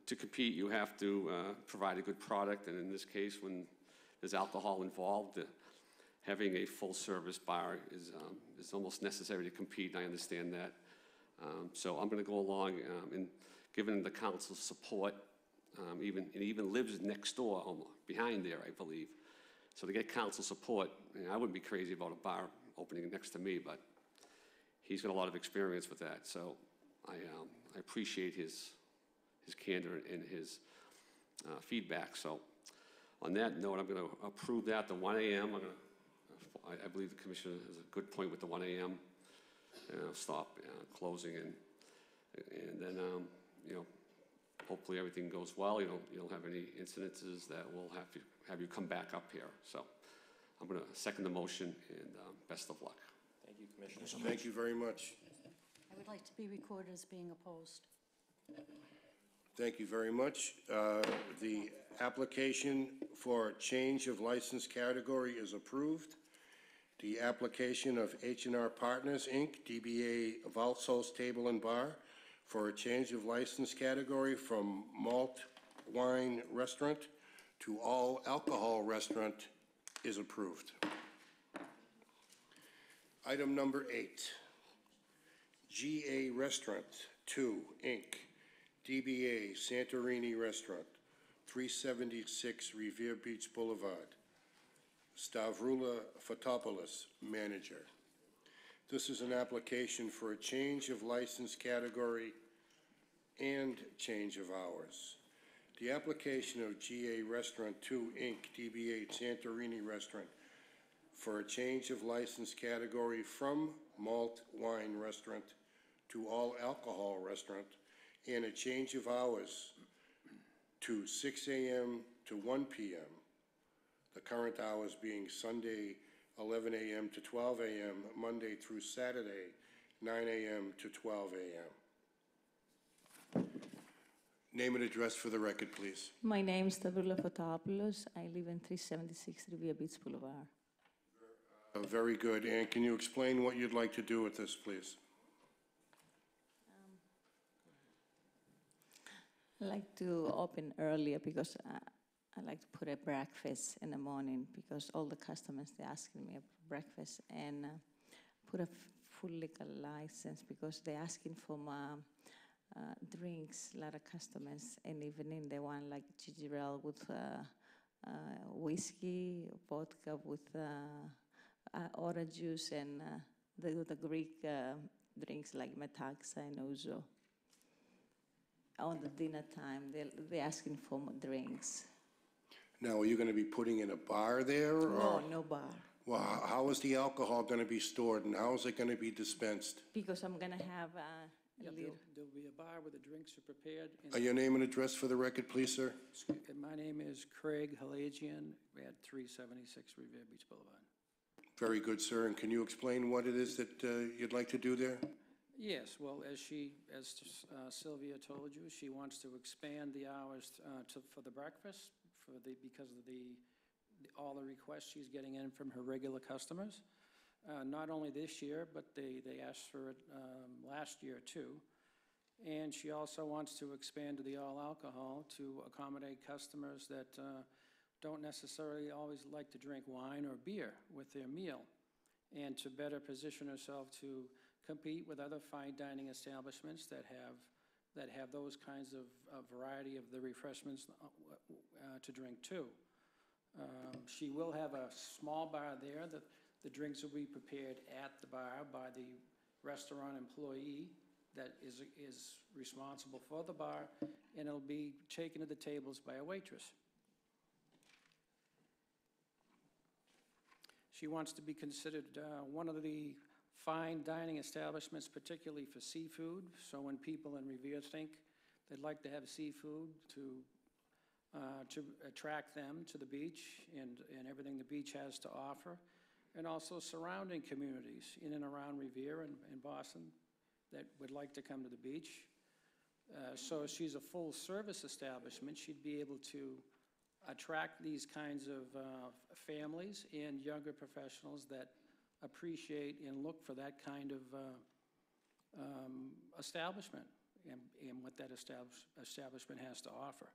to compete, you have to provide a good product, and in this case, when there's alcohol involved, having a full-service bar is almost necessary to compete, and I understand that. So I'm going to go along and given the council's support, it even lives next door, behind there, I believe. So to get council support, I wouldn't be crazy about a bar opening next to me, but he's got a lot of experience with that, so I appreciate his candor and his feedback. So on that note, I'm going to approve that, the 1 a.m. I believe the commissioner has a good point with the 1 a.m. Stop closing, and then, you know, hopefully everything goes well. You don't have any incidences that will have you come back up here. So I'm going to second the motion, and best of luck. Thank you, Commissioner. Thank you very much. I would like to be recorded as being opposed. Thank you very much. The application for change of license category is approved. The application of H&R Partners, Inc., DBA Valsos Table and Bar, for a change of license category from malt wine restaurant to all alcohol restaurant is approved. Item number 8, GA Restaurant 2, Inc., DBA Santorini Restaurant, 376 Revere Beach Boulevard. Stavroula Fotopoulos, manager. This is an application for a change of license category and change of hours. The application of GA Restaurant 2, Inc., DBA Santorini Restaurant, for a change of license category from malt wine restaurant to all alcohol restaurant, and a change of hours to 6 a.m. to 1 p.m. The current hours being Sunday, 11 a.m. to 12 a.m., Monday through Saturday, 9 a.m. to 12 a.m. Name and address for the record, please. My name is Stavroula Fotopoulos. I live in 376 Revere Beach Boulevard. Very good. And can you explain what you'd like to do with this, please? I like to open earlier because I like to put a breakfast in the morning because all the customers, they're asking me about breakfast, and put a full liquor license because they're asking for my drinks, a lot of customers, and evening they want like ginger ale with whiskey, vodka with orange juice, and the Greek drinks like metaxa and ouzo. On the dinner time, they're asking for more drinks. Now, are you going to be putting in a bar there? No, no bar. Well, how is the alcohol going to be stored, and how is it going to be dispensed? Because I'm going to have There'll be a bar where the drinks are prepared. Your name and address for the record, please, sir? My name is Craig Halagian at 376 Revere Beach Boulevard. Very good, sir. And can you explain what it is that you'd like to do there? Yes, well, as Sylvia told you, she wants to expand the hours for the breakfast because of all the requests she's getting in from her regular customers. Not only this year, but they asked for it last year too. And she also wants to expand to the all alcohol to accommodate customers that don't necessarily always like to drink wine or beer with their meal, and to better position herself to compete with other fine dining establishments that have those kinds of variety of the refreshments to drink too. She will have a small bar there that the drinks will be prepared at the bar by the restaurant employee that is responsible for the bar, and it'll be taken to the tables by a waitress. She wants to be considered one of the fine dining establishments, particularly for seafood. So when people in Revere think they'd like to have seafood, to attract them to the beach and everything the beach has to offer, and also surrounding communities in and around Revere and Boston that would like to come to the beach. So she's a full service establishment. She'd be able to attract these kinds of families and younger professionals that appreciate and look for that kind of establishment and what that establishment has to offer.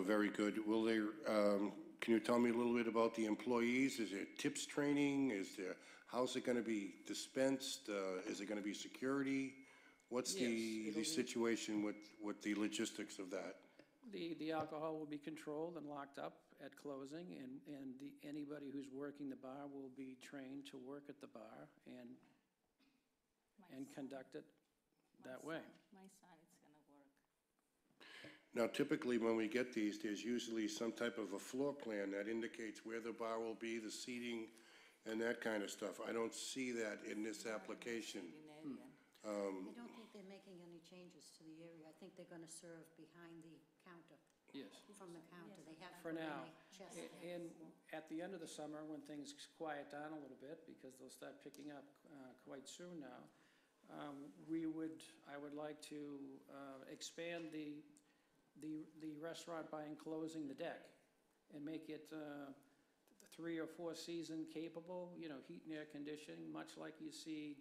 Very good. Will there, can you tell me a little bit about the employees? Is there tips training? How's it going to be dispensed? Is it going to be security? What's the situation with the logistics of that? The alcohol will be controlled and locked up at closing, and anybody who's working the bar will be trained to work at the bar and conduct it that way. My son is going to work. Now, typically, when we get these, there's usually some type of a floor plan that indicates where the bar will be, the seating, and that kind of stuff. I don't see that in this application. I don't think they're making any changes to the area. I think they're going to serve behind the counter. Yes. From the counter. They have For now. NHS. And at the end of the summer, when things quiet down a little bit, because they'll start picking up quite soon now, I would like to expand the restaurant by enclosing the deck and make it 3 or 4 season capable, heat and air conditioning, much like you see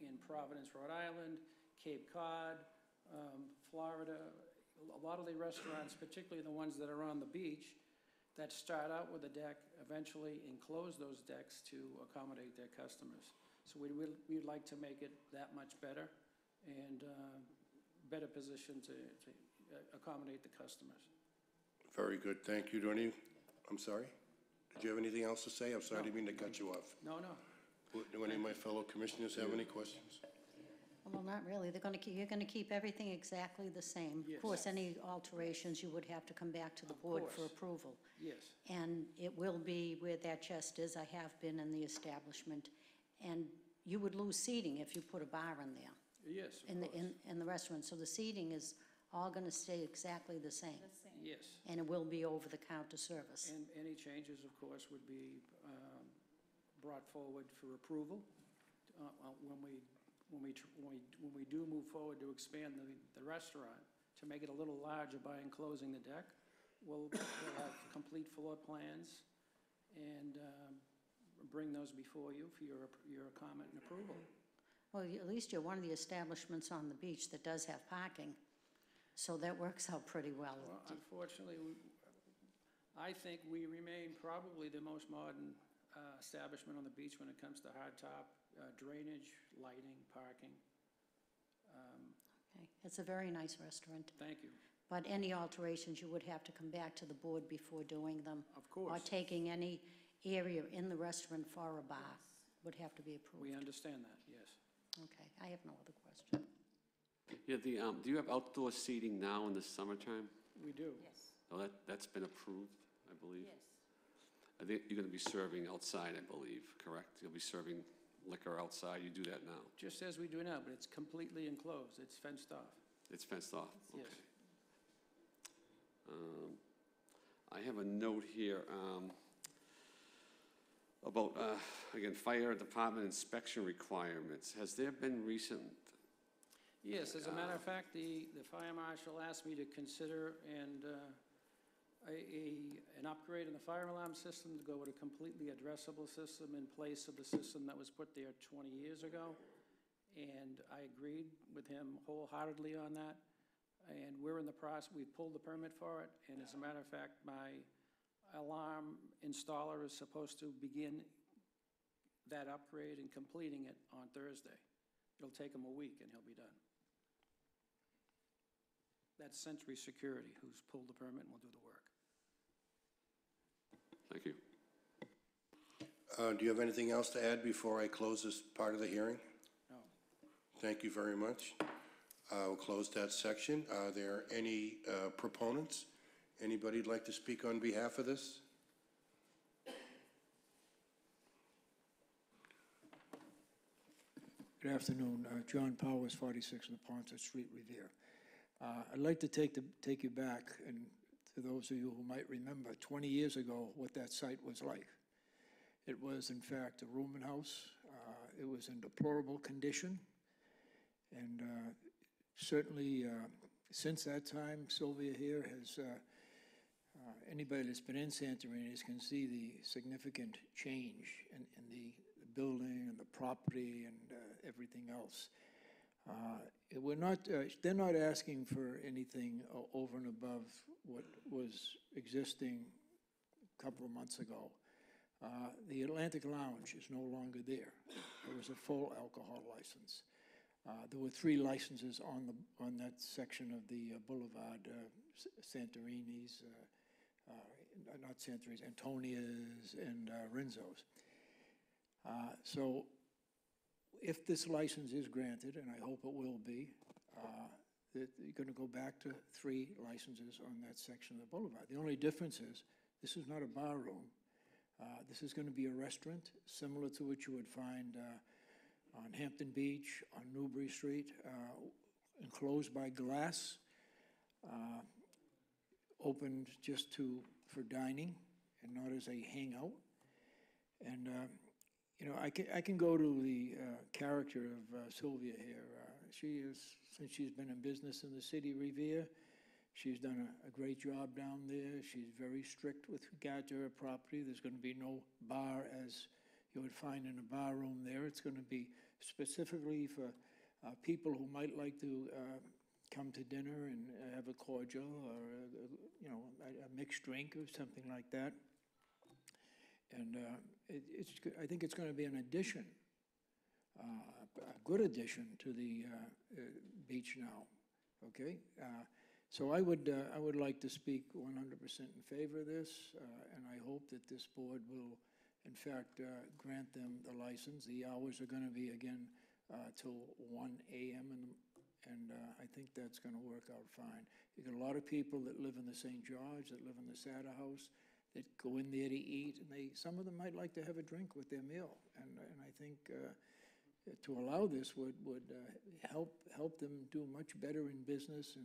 in Providence, Rhode Island, Cape Cod, Florida. A lot of the restaurants, particularly the ones that are on the beach, that start out with a deck, eventually enclose those decks to accommodate their customers. So we'd like to make it that much better and better positioned to accommodate the customers. Very good. Thank you. I'm sorry? Did you have anything else to say? I'm sorry, I didn't mean to cut you off. No. Do any of my fellow commissioners have any questions? Well, not really. You're going to keep everything exactly the same. Yes. Of course, any alterations, you would have to come back to the board for approval. Yes. And it will be where that chest is. I have been in the establishment. And you would lose seating if you put a bar in there. Yes, of course. In the restaurant. So the seating is all going to stay exactly the same. Yes. And it will be over-the-counter service. And any changes, of course, would be brought forward for approval when we do move forward to expand the restaurant, to make it a little larger by enclosing the deck. We'll have complete floor plans and bring those before you for your comment and approval. Well, at least you're one of the establishments on the beach that does have parking, so that works out pretty well. Well, unfortunately, I think we remain probably the most modern establishment on the beach when it comes to hardtop drainage, lighting, parking. Okay. It's a very nice restaurant. Thank you. But any alterations, you would have to come back to the board before doing them. Of course. Or taking any area in the restaurant for a bar would have to be approved. We understand that, yes. Okay, I have no other question. Yeah, do you have outdoor seating now in the summertime? We do. Yes. Oh, that's been approved, I believe? Yes. I think you're going to be serving outside, I believe, correct? You'll be serving liquor outside, you do that now? Just as we do now, but it's completely enclosed, it's fenced off. It's fenced off? Okay. Yes. I have a note here about, again, fire department inspection requirements. Has there been recent? Yes, as a matter of fact, the fire marshal asked me to consider an upgrade in the fire alarm system to go with a completely addressable system in place of the system that was put there 20 years ago. And I agreed with him wholeheartedly on that. And we're in the process, we pulled the permit for it. And as a matter of fact, my alarm installer is supposed to begin that upgrade and completing it on Thursday. It'll take him a week and he'll be done. That's Century Security, who's pulled the permit and will do the work. Thank you. Do you have anything else to add before I close this part of the hearing? No. Thank you very much. We'll close that section. Are there any proponents? Anybody'd like to speak on behalf of this? Good afternoon. John Powers, 46 Neponset Street, Revere. I'd like to take you back, and to those of you who might remember, 20 years ago, what that site was like. It was, in fact, a rooming house. It was in deplorable condition, and certainly Since that time, Sylvia here has, anybody that's been in Santorini's can see the significant change in the building and the property and everything else. We're not, they're not asking for anything over and above what was existing a couple of months ago. The Atlantic Lounge is no longer there. There was a full alcohol license. There were 3 licenses on that section of the boulevard, Santorini's, not Santorini's, Antonia's and Renzo's. So if this license is granted, and I hope it will be, that you're going to go back to 3 licenses on that section of the boulevard. The only difference is this is not a bar room. This is going to be a restaurant similar to what you would find on Hampton Beach, on Newbury Street, enclosed by glass, opened just for dining and not as a hangout. And, you know, I can go to the character of Sylvia here. She is, since she's been in business in the city, Revere, she's done a great job down there. She's very strict with regard to her property. There's going to be no bar as you would find in a bar room there. It's going to be specifically for people who might like to come to dinner and have a cordial or, you know, a mixed drink or something like that. And I think it's going to be an addition, a good addition to the beach now, okay? So I would like to speak 100% in favor of this, and I hope that this board will, in fact, grant them the license. The hours are going to be, again, till 1 a.m., and I think that's going to work out fine. You got a lot of people that live in the St. George, that live in the Satter House, that go in there to eat, and some of them might like to have a drink with their meal. And I think to allow this would help them do much better in business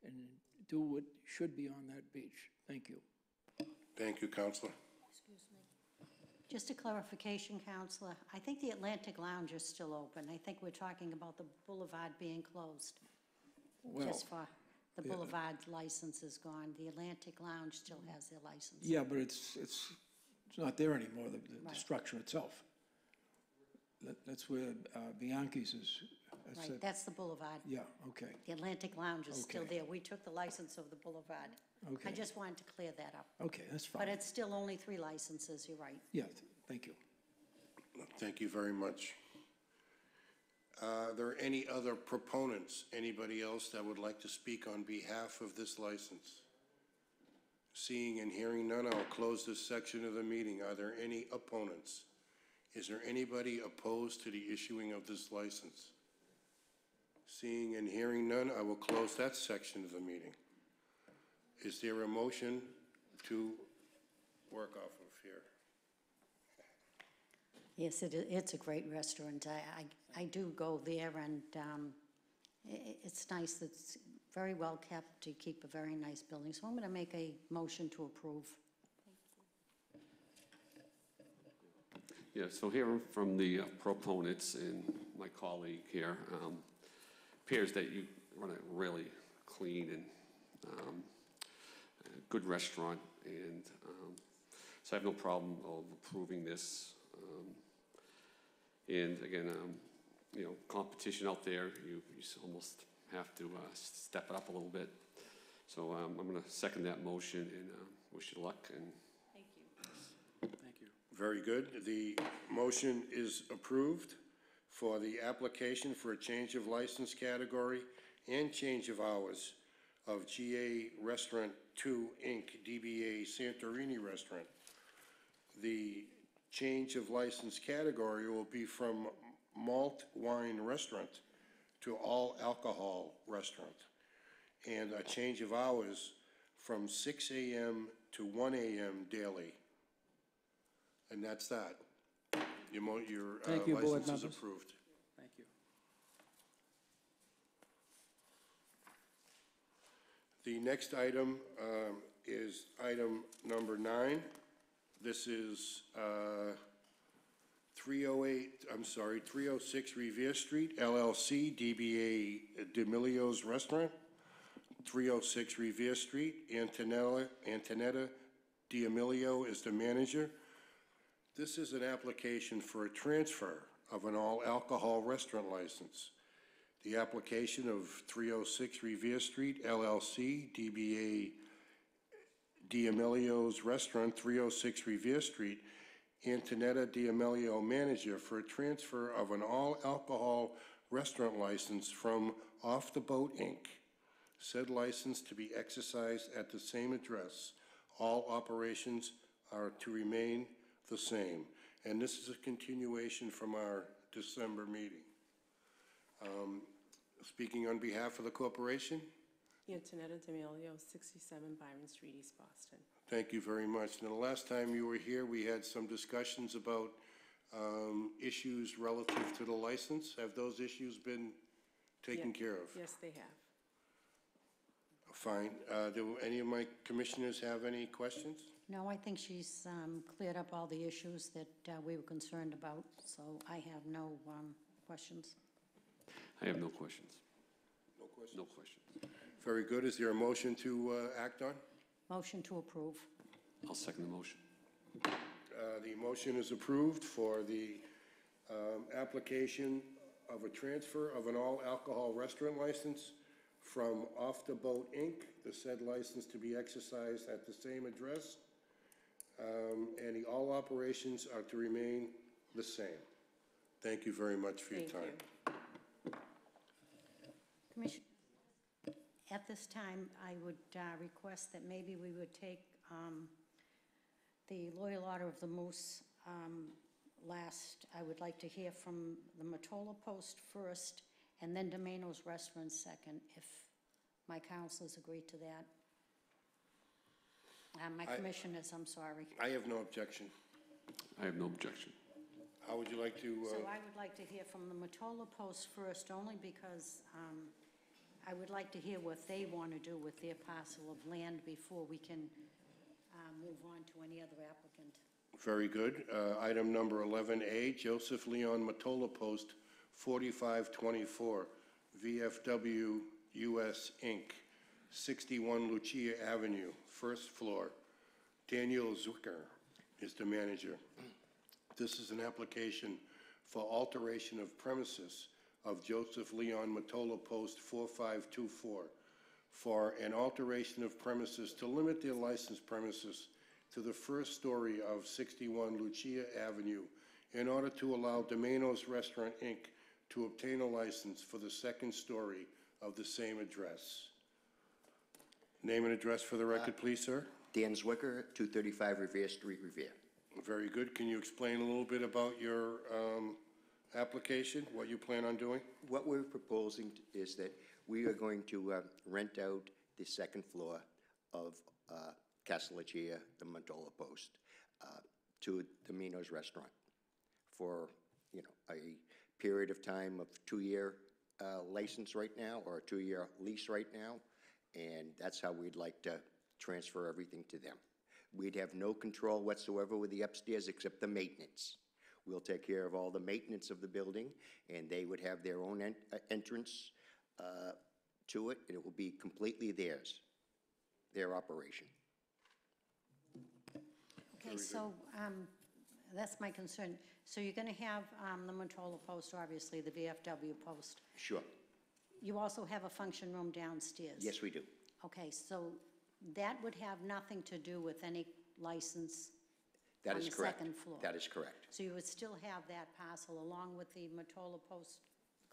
and do what should be on that beach. Thank you. Thank you, Counselor. Excuse me. Just a clarification, Counselor. I think the Atlantic Lounge is still open. I think we're talking about the boulevard being closed. Well, just for the boulevard license is gone. The Atlantic Lounge still has their license. Yeah, but it's not there anymore, the structure itself. That's where Bianchi's is. Right, that's the boulevard. Yeah, okay. The Atlantic Lounge is still Okay. there. We took the license of the boulevard. Okay. I just wanted to clear that up. Okay, that's fine. But it's still only 3 licenses, you're right. Yeah, thank you. Thank you very much. Are there any other proponents, anybody else that would like to speak on behalf of this license? Seeing and hearing none, I'll close this section of the meeting. Are there any opponents? Is there anybody opposed to the issuing of this license? Seeing and hearing none, I will close that section of the meeting. Is there a motion to work off of here? Yes, it's a great restaurant. I do go there, and it's nice. It's very well kept to keep a very nice building. So I'm going to make a motion to approve. Yeah, so hearing from the proponents and my colleague here, appears that you run a really clean and good restaurant, and so I have no problem of approving this. And again, you know, competition out there, you almost have to step it up a little bit. So I'm going to second that motion and wish you luck. And Thank you. Thank you. Very good. The motion is approved for the application for a change of license category and change of hours of GA Restaurant 2, Inc., DBA Santorini Restaurant. The change of license category will be from malt wine restaurant to all alcohol restaurant. And a change of hours from 6 a.m. to 1 a.m. daily. And that's that. Your Thank you, board license is members. approved. Thank you. The next item is item number 9. This is 306 Revere Street, LLC, DBA D'Amelio's Restaurant. 306 Revere Street. Antonetta D'Amelio is the manager. This is an application for a transfer of an all-alcohol restaurant license. The application of 306 Revere Street LLC, DBA D'Amelio's Restaurant, 306 Revere Street, Antonetta D'Amelio, manager, for a transfer of an all-alcohol restaurant license from Off the Boat, Inc. Said license to be exercised at the same address. All operations are to remain the same. And this is a continuation from our December meeting. Speaking on behalf of the corporation. Antonetta D'Amelio, 67 Byron Street, East Boston. Thank you very much. Now, the last time you were here, we had some discussions about issues relative to the license. Have those issues been taken care of? Yes, they have. Fine. Do any of my commissioners have any questions? No, I think she's cleared up all the issues that we were concerned about, so I have no questions. I have no questions. No questions? No questions. Very good. Is there a motion to act on? Motion to approve. I'll second the motion. The motion is approved for the application of a transfer of an all-alcohol restaurant license from Off the Boat, Inc., the said license to be exercised at the same address, and all operations are to remain the same. Thank you very much for your time. Commissioner, at this time, I would request that maybe we would take the Loyal Order of the Moose last. I would like to hear from the Matola Post first, and then Domino's Restaurant second, if my councilors agree to that. My commissioners, I'm sorry. I have no objection. I have no objection. How would you like to? So I would like to hear from the Matola Post first, only because I would like to hear what they want to do with their parcel of land before we can move on to any other applicant. Very good. Item number 11A, Joseph Leon Matola Post, 4524, VFW US Inc., 61 Lucia Avenue, first floor. Daniel Zucker is the manager. This is an application for alteration of premises of Joseph Leon Matola Post 4524 for an alteration of premises to limit their licensed premises to the first story of 61 Lucia Avenue in order to allow Domino's Restaurant, Inc. to obtain a license for the second story of the same address. Name and address for the record, please, sir. Dan Zwicker, 235 Revere Street, Revere. Very good. Can you explain a little bit about your application, what you plan on doing? What we're proposing is that we are going to rent out the second floor of Casa Lucia, the Matola Post, to Domino's Restaurant for, a period of time of 2-year license right now, or a 2-year lease right now, and that's how we'd like to transfer everything to them. We'd have no control whatsoever with the upstairs except the maintenance. We'll take care of all the maintenance of the building, and they would have their own entrance to it, and it will be completely theirs, their operation. Okay, so that's my concern. So you're going to have the Matola Post, obviously, the VFW Post. Sure. You also have a function room downstairs? Yes, we do. Okay, so that would have nothing to do with any license That on is the correct. second floor? That is correct. So you would still have that parcel along with the Matola Post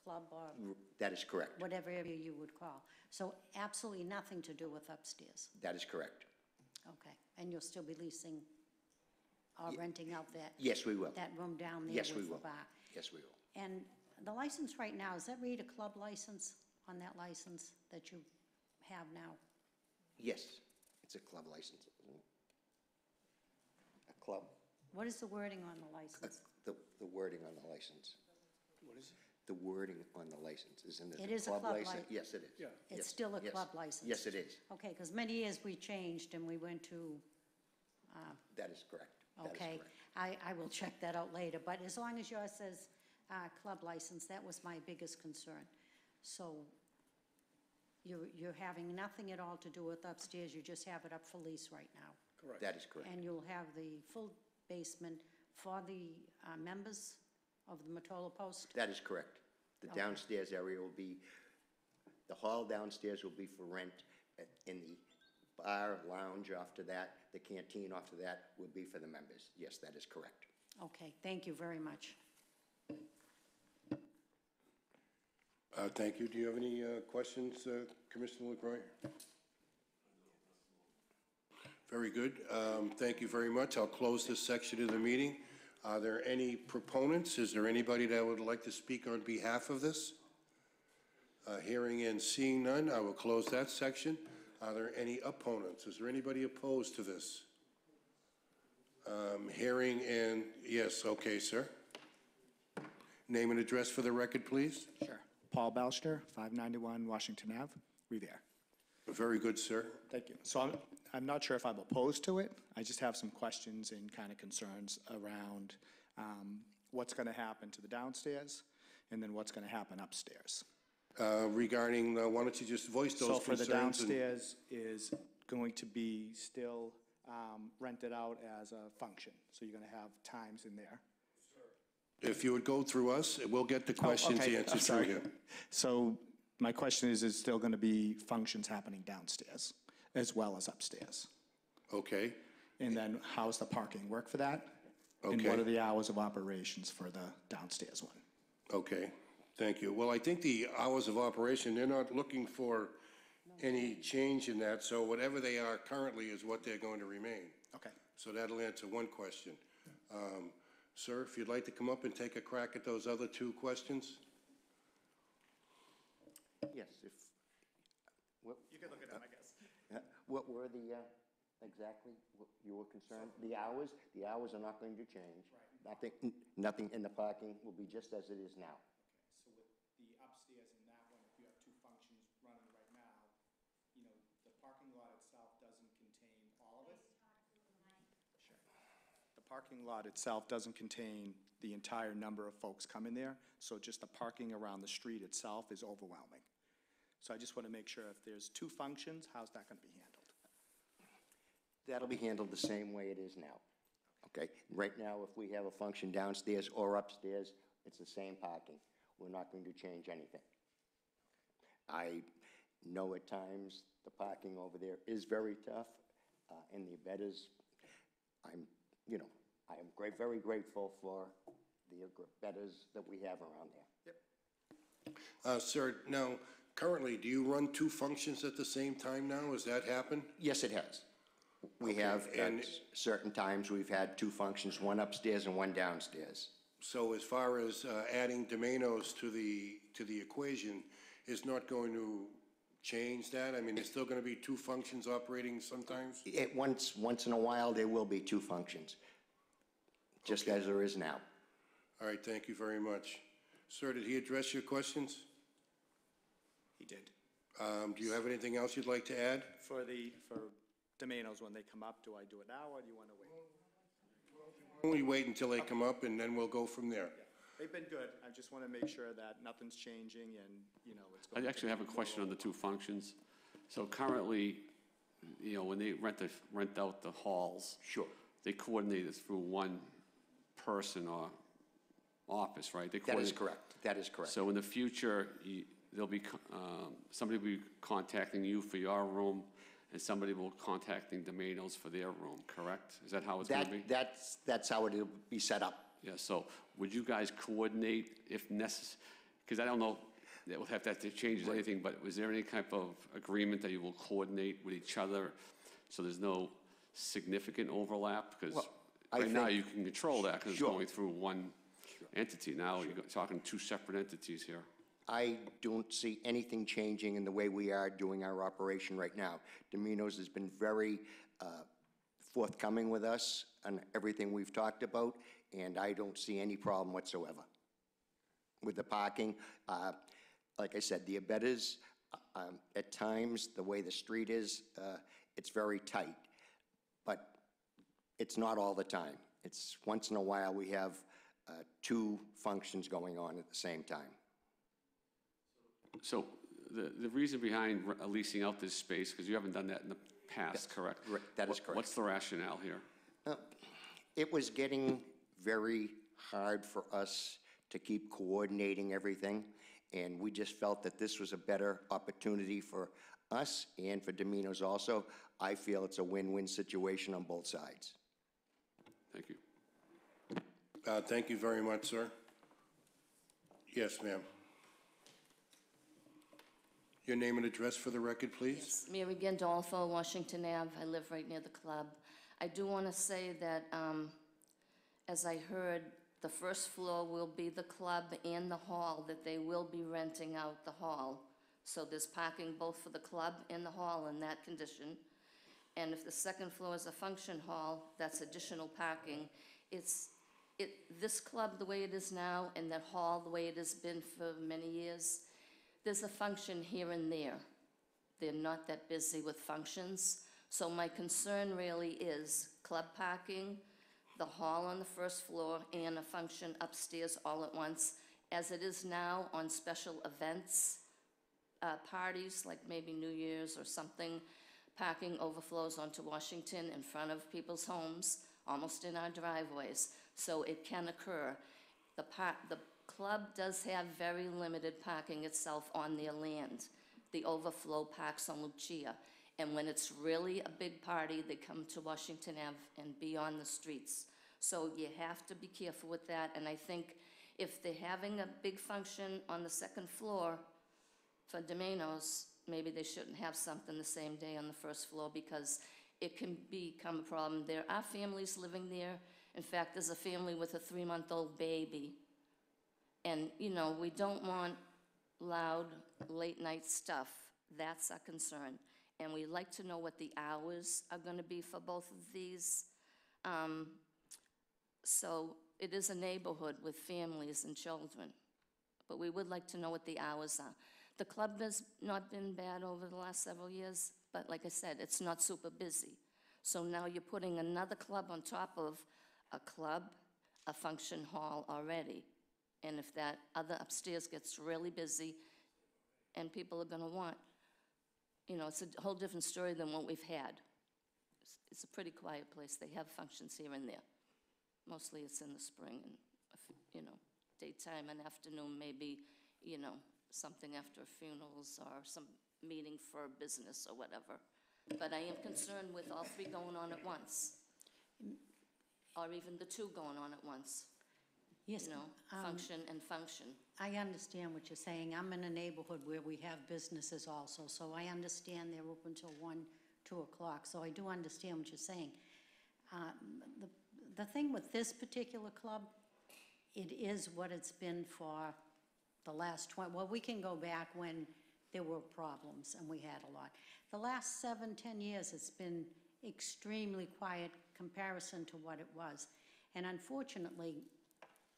Club or That is correct. whatever area you would call? So absolutely nothing to do with upstairs? That is correct. Okay, and you'll still be leasing or renting out that? Yes, we will. That room down there Yes, we with the will. bar? Yes, we will. And the license right now, does that read a club license on that license that you have now? Yes, it's a club license. Isn't it? A club. What is the wording on the license? The wording on the license. What is it? The wording on the license, isn't it? It is a club license? Yes, it is. Yeah. It's Yes, still a yes. club license? Yes, it is. Okay, because many years we changed and we went to, That is correct. That is okay. correct. I will check that out later, but as long as yours says club license, that was my biggest concern. So You're having nothing at all to do with upstairs, you just have it up for lease right now. Correct. That is correct. And you'll have the full basement for the members of the Mottola Post? That is correct. The Okay. downstairs area will be, the hall downstairs will be for rent, in the bar, lounge after that, the canteen after that will be for the members. Yes, that is correct. Okay, thank you very much. Thank you. Do you have any questions, Commissioner LaCroix? Very good. Thank you very much. I'll close this section of the meeting. Are there any proponents? Is there anybody that would like to speak on behalf of this? Hearing and seeing none, I will close that section. Are there any opponents? Is there anybody opposed to this? Hearing and, yes, okay, sir. Name and address for the record, please. Sure. Paul Belster, 591 Washington Ave, Revere. Very good, sir. Thank you. So I'm not sure if I'm opposed to it. I just have some questions and kind of concerns around what's going to happen to the downstairs and then what's going to happen upstairs. Regarding, why don't you just voice those So for concerns? the downstairs is going to be still rented out as a function. So you're going to have times in there. If you would go through us, we'll get the Oh, questions okay. answered I'm through sorry. you. So my question is still going to be functions happening downstairs as well as upstairs? Okay. And then how's the parking work for that? And Okay. what are the hours of operations for the downstairs one? Okay, thank you. Well, I think the hours of operation, they're not looking for any change in that, so whatever they are currently is what they're going to remain. Okay. So that'll answer one question. Sir, if you'd like to come up and take a crack at those other two questions? Yes, if, what, You can look at them, I guess. what were the, exactly, what you were concerned? The hours are not going to change. Nothing in the parking will be just as it is now. So with the upstairs and that one, if you have two functions running right now, you know, the parking lot itself doesn't contain all of it? Sure. The parking lot itself doesn't contain the entire number of folks coming there, so just the parking around the street itself is overwhelming. So I just want to make sure if there's two functions, how's that going to be handled? That'll be handled the same way it is now. Okay, right now, if we have a function downstairs or upstairs, it's the same parking. We're not going to change anything. I know at times the parking over there is very tough, and the abettors, I am very grateful for the abettors that we have around there. Yep. Sir, now, currently, do you run two functions at the same time now? Has that happened? Yes, it has. We have, and- at certain times, we've had two functions, one upstairs and one downstairs. So as far as adding Domino's to the equation is not going to change that? I mean, there's still going to be two functions operating sometimes? Once in a while, there will be two functions, just as there is now. All right, thank you very much. Sir, did he address your questions? He did. Do you have anything else you'd like to add? For Domino's, when they come up, do I do it now, or do you want to wait? Only wait until they come up, and then we'll go from there. They've been good. I just want to make sure that nothing's changing and, you know, it's going I to... actually have a question on the two functions. So currently, you know, when they rent out the halls. Sure. They coordinate it through one person or office, right? They That is coordinate- correct. That is correct. So in the future, there'll be, somebody will be contacting you for your room, and somebody will contacting Domino's for their room, correct? Is that how it's going to be? That's how it'll be set up. Yeah, so would you guys coordinate if necessary? Because I don't know, that will have to change anything, but was there any type of agreement that you will coordinate with each other so there's no significant overlap? Because Well, I right now think- you can control that because Sure. it's going through one entity. Now you're talking two separate entities here. I don't see anything changing in the way we are doing our operation right now. Domino's has been very forthcoming with us on everything we've talked about, and I don't see any problem whatsoever with the parking. Like I said, the abettors, at times, the way the street is, it's very tight, but it's not all the time. It's once in a while we have two functions going on at the same time. So The reason behind leasing out this space, because you haven't done that in the past, correct? That is correct. What's the rationale here? It was getting very hard for us to keep coordinating everything, and we just felt that this was a better opportunity for us and for Domino's also. I feel it's a win-win situation on both sides. Thank you. Thank you very much, sir. Yes, ma'am. Your name and address for the record, please? Yes, Mary Gandolfo, Washington Ave. I live right near the club. I do want to say that, as I heard, the first floor will be the club and the hall, that they will be renting out the hall. So there's parking both for the club and the hall in that condition. And if the second floor is a function hall, that's additional parking. This club, the way it is now, and that hall, the way it has been for many years, there's a function here and there. They're not that busy with functions. So my concern really is club parking, the hall on the first floor, and a function upstairs all at once, as it is now on special events, parties, like maybe New Year's or something. Parking overflows onto Washington in front of people's homes, almost in our driveways, so it can occur. The club does have very limited parking itself on their land. The overflow parks on Lucia, and when it's really a big party, they come to Washington Ave and be on the streets. So you have to be careful with that, and I think if they're having a big function on the second floor for Domino's, maybe they shouldn't have something the same day on the first floor, because it can become a problem. There are families living there. In fact, there's a family with a 3-month-old baby. And, you know, we don't want loud, late-night stuff. That's our concern. And we'd like to know what the hours are going to be for both of these. So it is a neighborhood with families and children. But we would like to know what the hours are. The club has not been bad over the last several years, but like I said, it's not super busy. So now you're putting another club on top of a club, a function hall already. And if that other upstairs gets really busy, and people are going to want, you know, it's a whole different story than what we've had. It's a pretty quiet place. They have functions here and there. Mostly it's in the spring and, you know, daytime and afternoon, maybe, you know, something after funerals or some meeting for business or whatever. But I am concerned with all three going on at once, or even the two going on at once. Yes, You know, function and function. I understand what you're saying. I'm in a neighborhood where we have businesses also, so I understand they're open till 1, 2 o'clock, so I do understand what you're saying. The thing with this particular club, it is what it's been for the last 20, well, we can go back when there were problems, and we had a lot. The last 7, 10 years, it's been extremely quiet comparison to what it was. And unfortunately,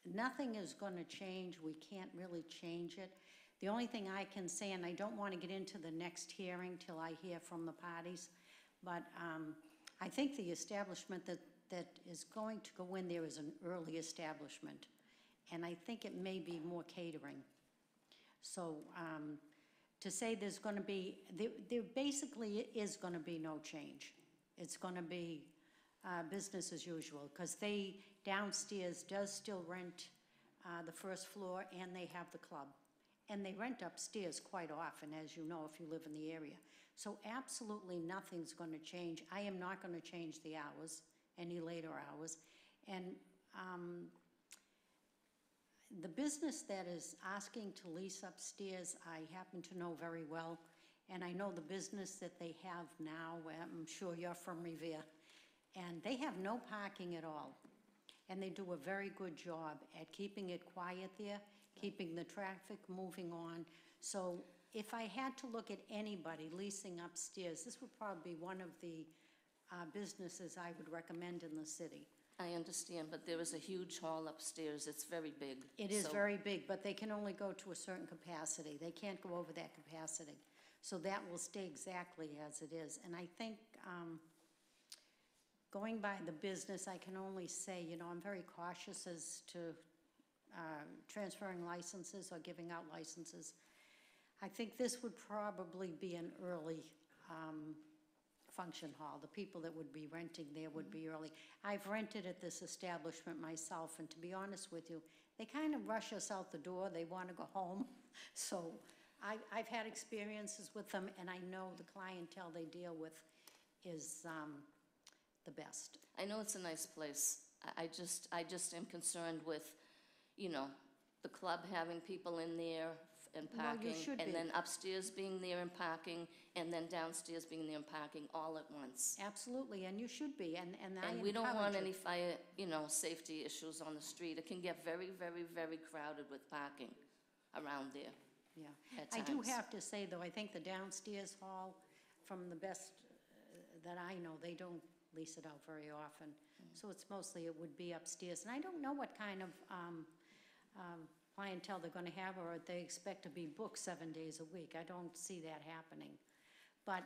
nothing is going to change. We can't really change it. The only thing I can say, and I don't want to get into the next hearing till I hear from the parties, but I think the establishment that is going to go in there is an early establishment, and I think it may be more catering. So to say there's going to be, there basically is going to be no change. It's going to be business as usual, because they downstairs does still rent the first floor, and they have the club. And they rent upstairs quite often, as you know, if you live in the area. So absolutely nothing's going to change. I am not going to change the hours, any later hours. And the business that is asking to lease upstairs, I happen to know very well. And I know the business that they have now, I'm sure you're from Revere, and they have no parking at all. And they do a very good job at keeping it quiet there, keeping the traffic moving on. So if I had to look at anybody leasing upstairs, this would probably be one of the businesses I would recommend in the city. I understand, but there is a huge hall upstairs. It's very big. It is So- very big, but they can only go to a certain capacity. They can't go over that capacity. So that will stay exactly as it is. And I think going by the business, I can only say, you know, I'm very cautious as to transferring licenses or giving out licenses. I think this would probably be an early function hall. The people that would be renting there would be early. I've rented at this establishment myself, and to be honest with you, they kind of rush us out the door. They want to go home. So I've had experiences with them, and I know the clientele they deal with is the best. I know it's a nice place. I just am concerned with, you know, the club having people in there and Well, you parking. should And be. then upstairs being there and parking, and then downstairs being there and parking all at once. Absolutely, and you should be, and I And we don't want encourage it. any fire, you know, safety issues on the street. It can get very, very, very crowded with parking around there. Yeah. At I do times. have to say, though, I think the downstairs hall, from the best that I know, they don't lease it out very often. So it's mostly, it would be upstairs. And I don't know what kind of clientele they're going to have, or they expect to be booked 7 days a week. I don't see that happening. But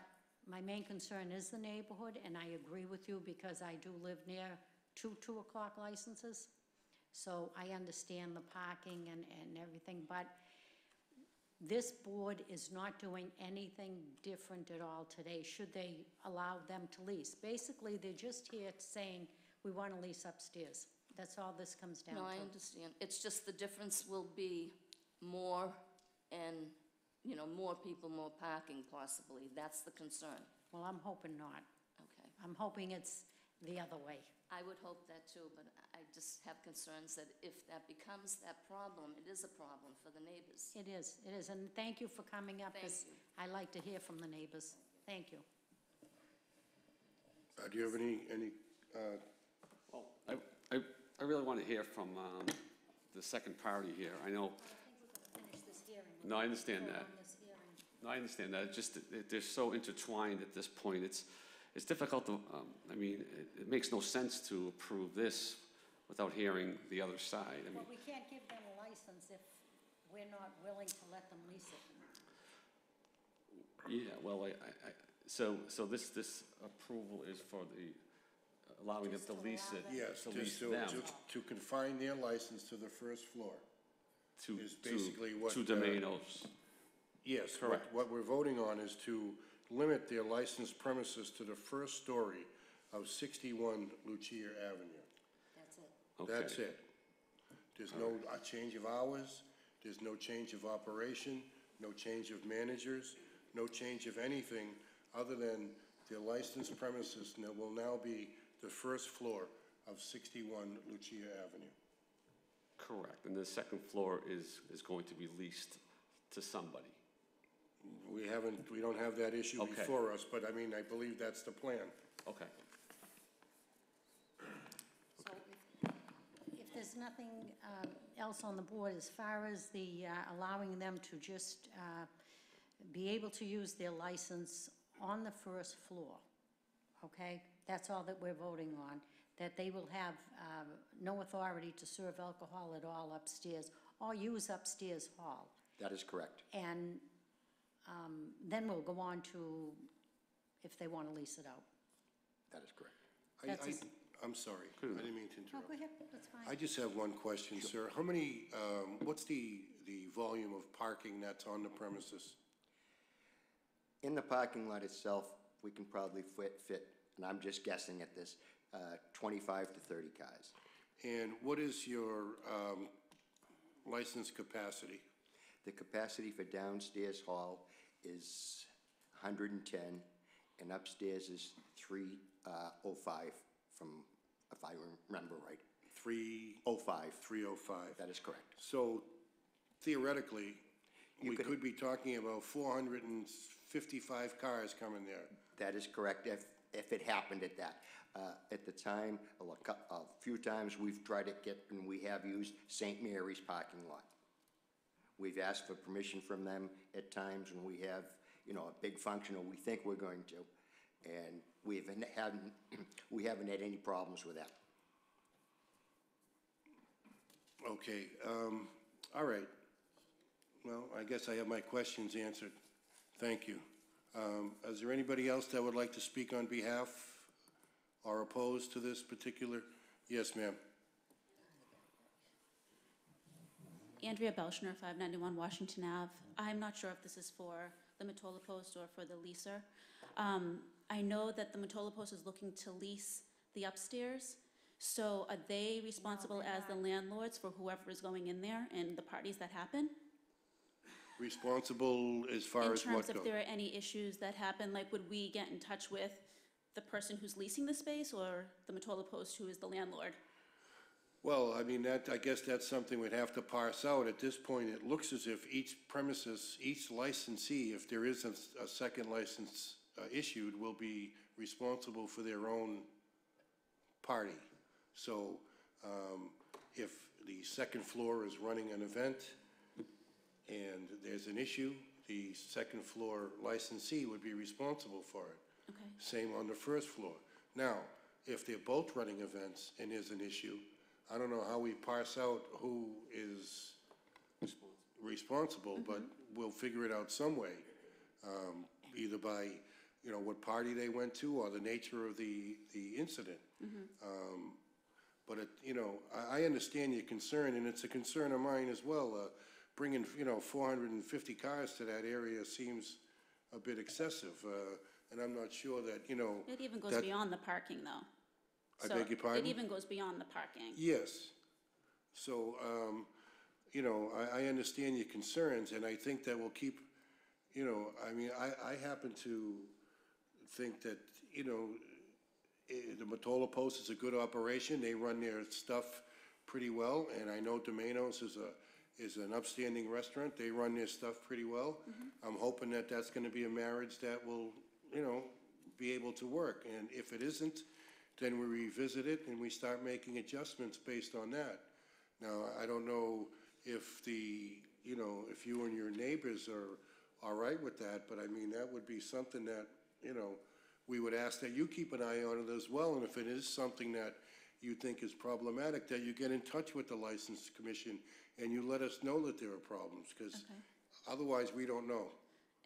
my main concern is the neighborhood, and I agree with you because I do live near 2 o'clock licenses. So I understand the parking and everything, but this board is not doing anything different at all today, should they allow them to lease. Basically, they're just here saying, we want to lease upstairs. That's all this comes down to. No, I understand. It's just the difference will be more and, you know, more people, more parking possibly. That's the concern. Well, I'm hoping not. Okay. I'm hoping it's the other way. I would hope that too, but I just have concerns that if that becomes that problem, it is a problem for the neighbors. It is, and thank you for coming up. Thank 'Cause you. I like to hear from the neighbors. Thank you. Do you have any, Well, I really want to hear from the second party here. I know, Finish this hearing. no, I understand that. On this hearing. No, I understand that. It's just, that they're so intertwined at this point. It's difficult to, I mean, it makes no sense to approve this without hearing the other side. I mean, Well, we can't give them a license if we're not willing to let them lease it. yeah, well, so this approval is for the, allowing them Just to to lease allow it, them. yes, to just lease them to confine their license to the first floor. to, is basically what, to Domino's. Yes, Correct. what we're voting on is to limit their licensed premises to the first story of 61 Lucia Avenue. That's it. Okay. That's it. There's no change of hours, there's no change of operation, no change of managers, no change of anything other than their licensed premises will now be the first floor of 61 Lucia Avenue. Correct, and the second floor is going to be leased to somebody. We don't have that issue Okay. before us, but I mean, I believe that's the plan. Okay. So if there's nothing else on the board, as far as the allowing them to just be able to use their license on the first floor, okay? That's all that we're voting on, that they will have no authority to serve alcohol at all upstairs or use upstairs hall. That is correct. And then we'll go on to if they want to lease it out. That is correct. That's I'm sorry, I didn't mean to Oh, interrupt. go ahead, that's fine. I just have one question, sir. How many, what's the volume of parking that's on the premises? In the parking lot itself, we can probably fit, and I'm just guessing at this, 25 to 30 cars. And what is your license capacity? The capacity for downstairs hall is 110, and upstairs is 305 from, if I remember right. 305. 305. 305. That is correct. So theoretically, You we could- could be talking about 455 cars coming there. That is correct, if it happened at that. At the time, a few times we've tried to get, and we have used St. Mary's parking lot. We've asked for permission from them at times when we have, a big function, or we think we're going to, and we haven't had any problems with that. Okay, all right. Well, I guess I have my questions answered. Thank you. Is there anybody else that would like to speak on behalf or opposed to this particular? Yes, ma'am. Andrea Belshner, 591 Washington Ave. I'm not sure if this is for the Matola Post or for the leaser. I know that the Matola Post is looking to lease the upstairs. So are they responsible as the landlords for whoever is going in there and the parties that happen? Responsible as far as In what terms if goes? there are any issues that happen, like would we get in touch with the person who's leasing the space or the Matola Post who is the landlord? Well, I mean, I guess that's something we'd have to parse out. At this point, it looks as if each premises, each licensee, if there is a second license issued, will be responsible for their own party. So if the second floor is running an event and there's an issue, the second floor licensee would be responsible for it. Okay. Same on the first floor. Now, if they're both running events and there's an issue, I don't know how we parse out who is responsible, but we'll figure it out some way, either by, you know, what party they went to or the nature of the incident. But, you know, I understand your concern, and it's a concern of mine as well. Bringing, you know, 450 cars to that area seems a bit excessive, and I'm not sure that, you know. It even goes that- beyond the parking, though. I beg your pardon? It even goes beyond the parking. Yes. So, you know, I understand your concerns, and I think that will keep, you know, I mean, I happen to think that, you know, the Matola Post is a good operation. They run their stuff pretty well, and I know Domino's is an upstanding restaurant. They run their stuff pretty well. I'm hoping that that's going to be a marriage that will, you know, be able to work. And if it isn't, then we revisit it and we start making adjustments based on that. Now, I don't know if you know, if you and your neighbors are all right with that, but I mean, that would be something that, you know, we would ask that you keep an eye on it as well. And if it is something that you think is problematic, that you get in touch with the License Commission and you let us know that there are problems, because otherwise we don't know.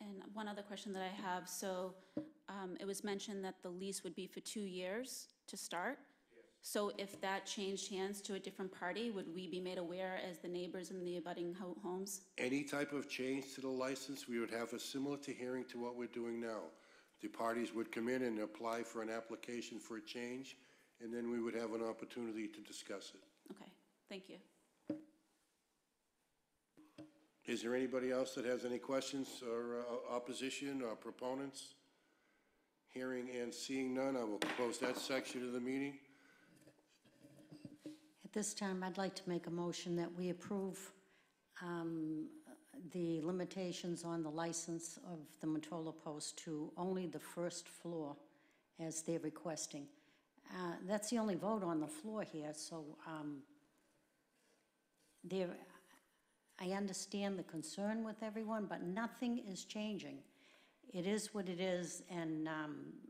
And one other question that I have, so it was mentioned that the lease would be for 2 years to start? Yes. So if that changed hands to a different party, would we be made aware as the neighbors in the abutting homes? Any type of change to the license, we would have a similar to hearing to what we're doing now. The parties would come in and apply for an application for a change, and then we would have an opportunity to discuss it. Okay, thank you. Is there anybody else that has any questions or opposition or proponents? Hearing and seeing none, I will close that section of the meeting. At this time, I'd like to make a motion that we approve the limitations on the license of the Matola Post to only the first floor as they're requesting. That's the only vote on the floor here, so I understand the concern with everyone, but nothing is changing. It is what it is, and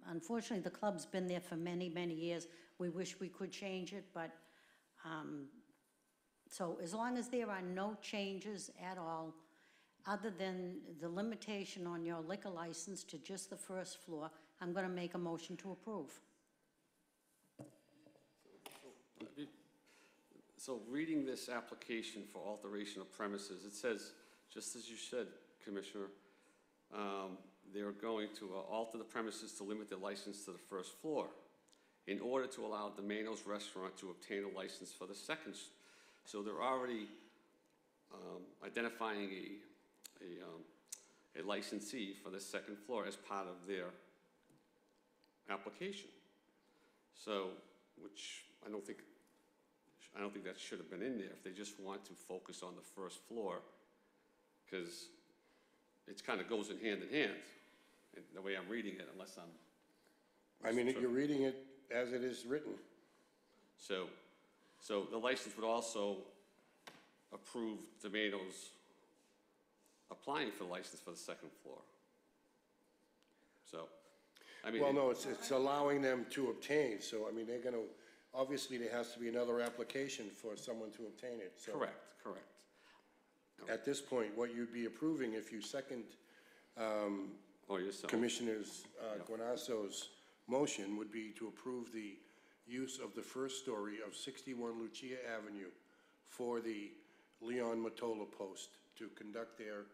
unfortunately, the club's been there for many, many years. We wish we could change it, but so as long as there are no changes at all, other than the limitation on your liquor license to just the first floor, I'm going to make a motion to approve. So reading this application for alteration of premises, it says, just as you said, Commissioner, they're going to alter the premises to limit the license to the first floor in order to allow Domino's Restaurant to obtain a license for the second. So they're already identifying a licensee for the second floor as part of their application. So, which I don't think that should have been in there if they just want to focus on the first floor, because it kind of goes in hand, the way I'm reading it, unless I'm... I mean, you're reading it as it is written. So the license would also approve Domino's applying for the license for the second floor. So, I mean... Well, no, it's allowing them to obtain, so, I mean, they're going to, obviously, there has to be another application for someone to obtain it, so... Correct. At this point, what you'd be approving if you second Commissioners Guanasso's motion would be to approve the use of the first story of 61 Lucia Avenue for the Leon Matola Post to conduct their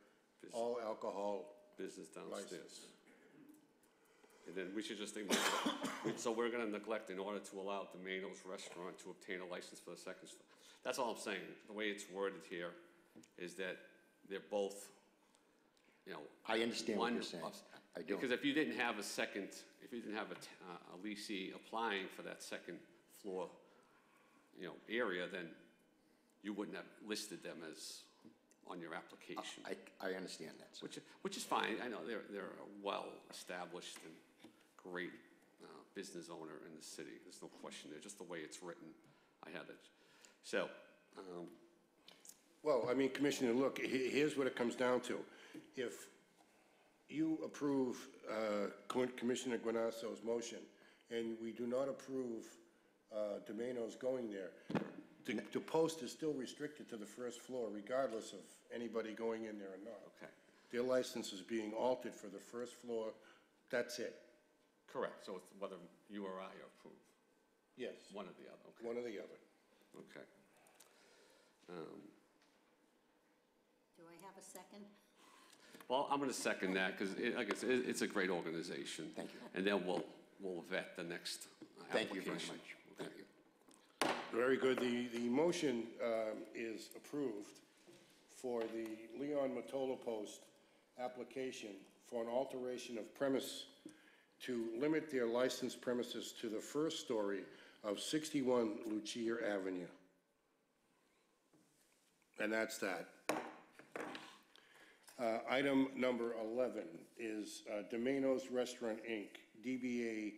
all alcohol Business downstairs. license. And then we should just ignore that. So we're gonna neglect in order to allow Domino's Restaurant to obtain a license for the second store. That's all I'm saying. The way it's worded here is that they're both, you know. I understand what one you're saying. of- I do. Because if you didn't have a second, if you didn't have a leasee applying for that second floor, you know, area, then you wouldn't have listed them as on your application. I understand that, sir. Which is fine. I know they're a well-established and great business owner in the city. There's no question there, just the way it's written. I had it. So, Well, I mean, Commissioner, look, here's what it comes down to. If you approve Commissioner Guanasso's motion, and we do not approve Domino's going there, the post is still restricted to the first floor regardless of anybody going in there or not. okay, Their license is being altered for the first floor, that's it. correct. So it's whether you or I approve, Yes, one or the other. Okay. one or the other. Okay. Do I have a second? Well, I'm going to second that because, like I said, it's a great organization. Thank you. And then we'll vet the next Thank you application. very much. Thank you. Very good. The motion is approved for the Leon Matola Post application for an alteration of premise to limit their licensed premises to the first story of 61 Lucia Avenue. And that's that. Item number 11 is Domino's Restaurant, Inc., DBA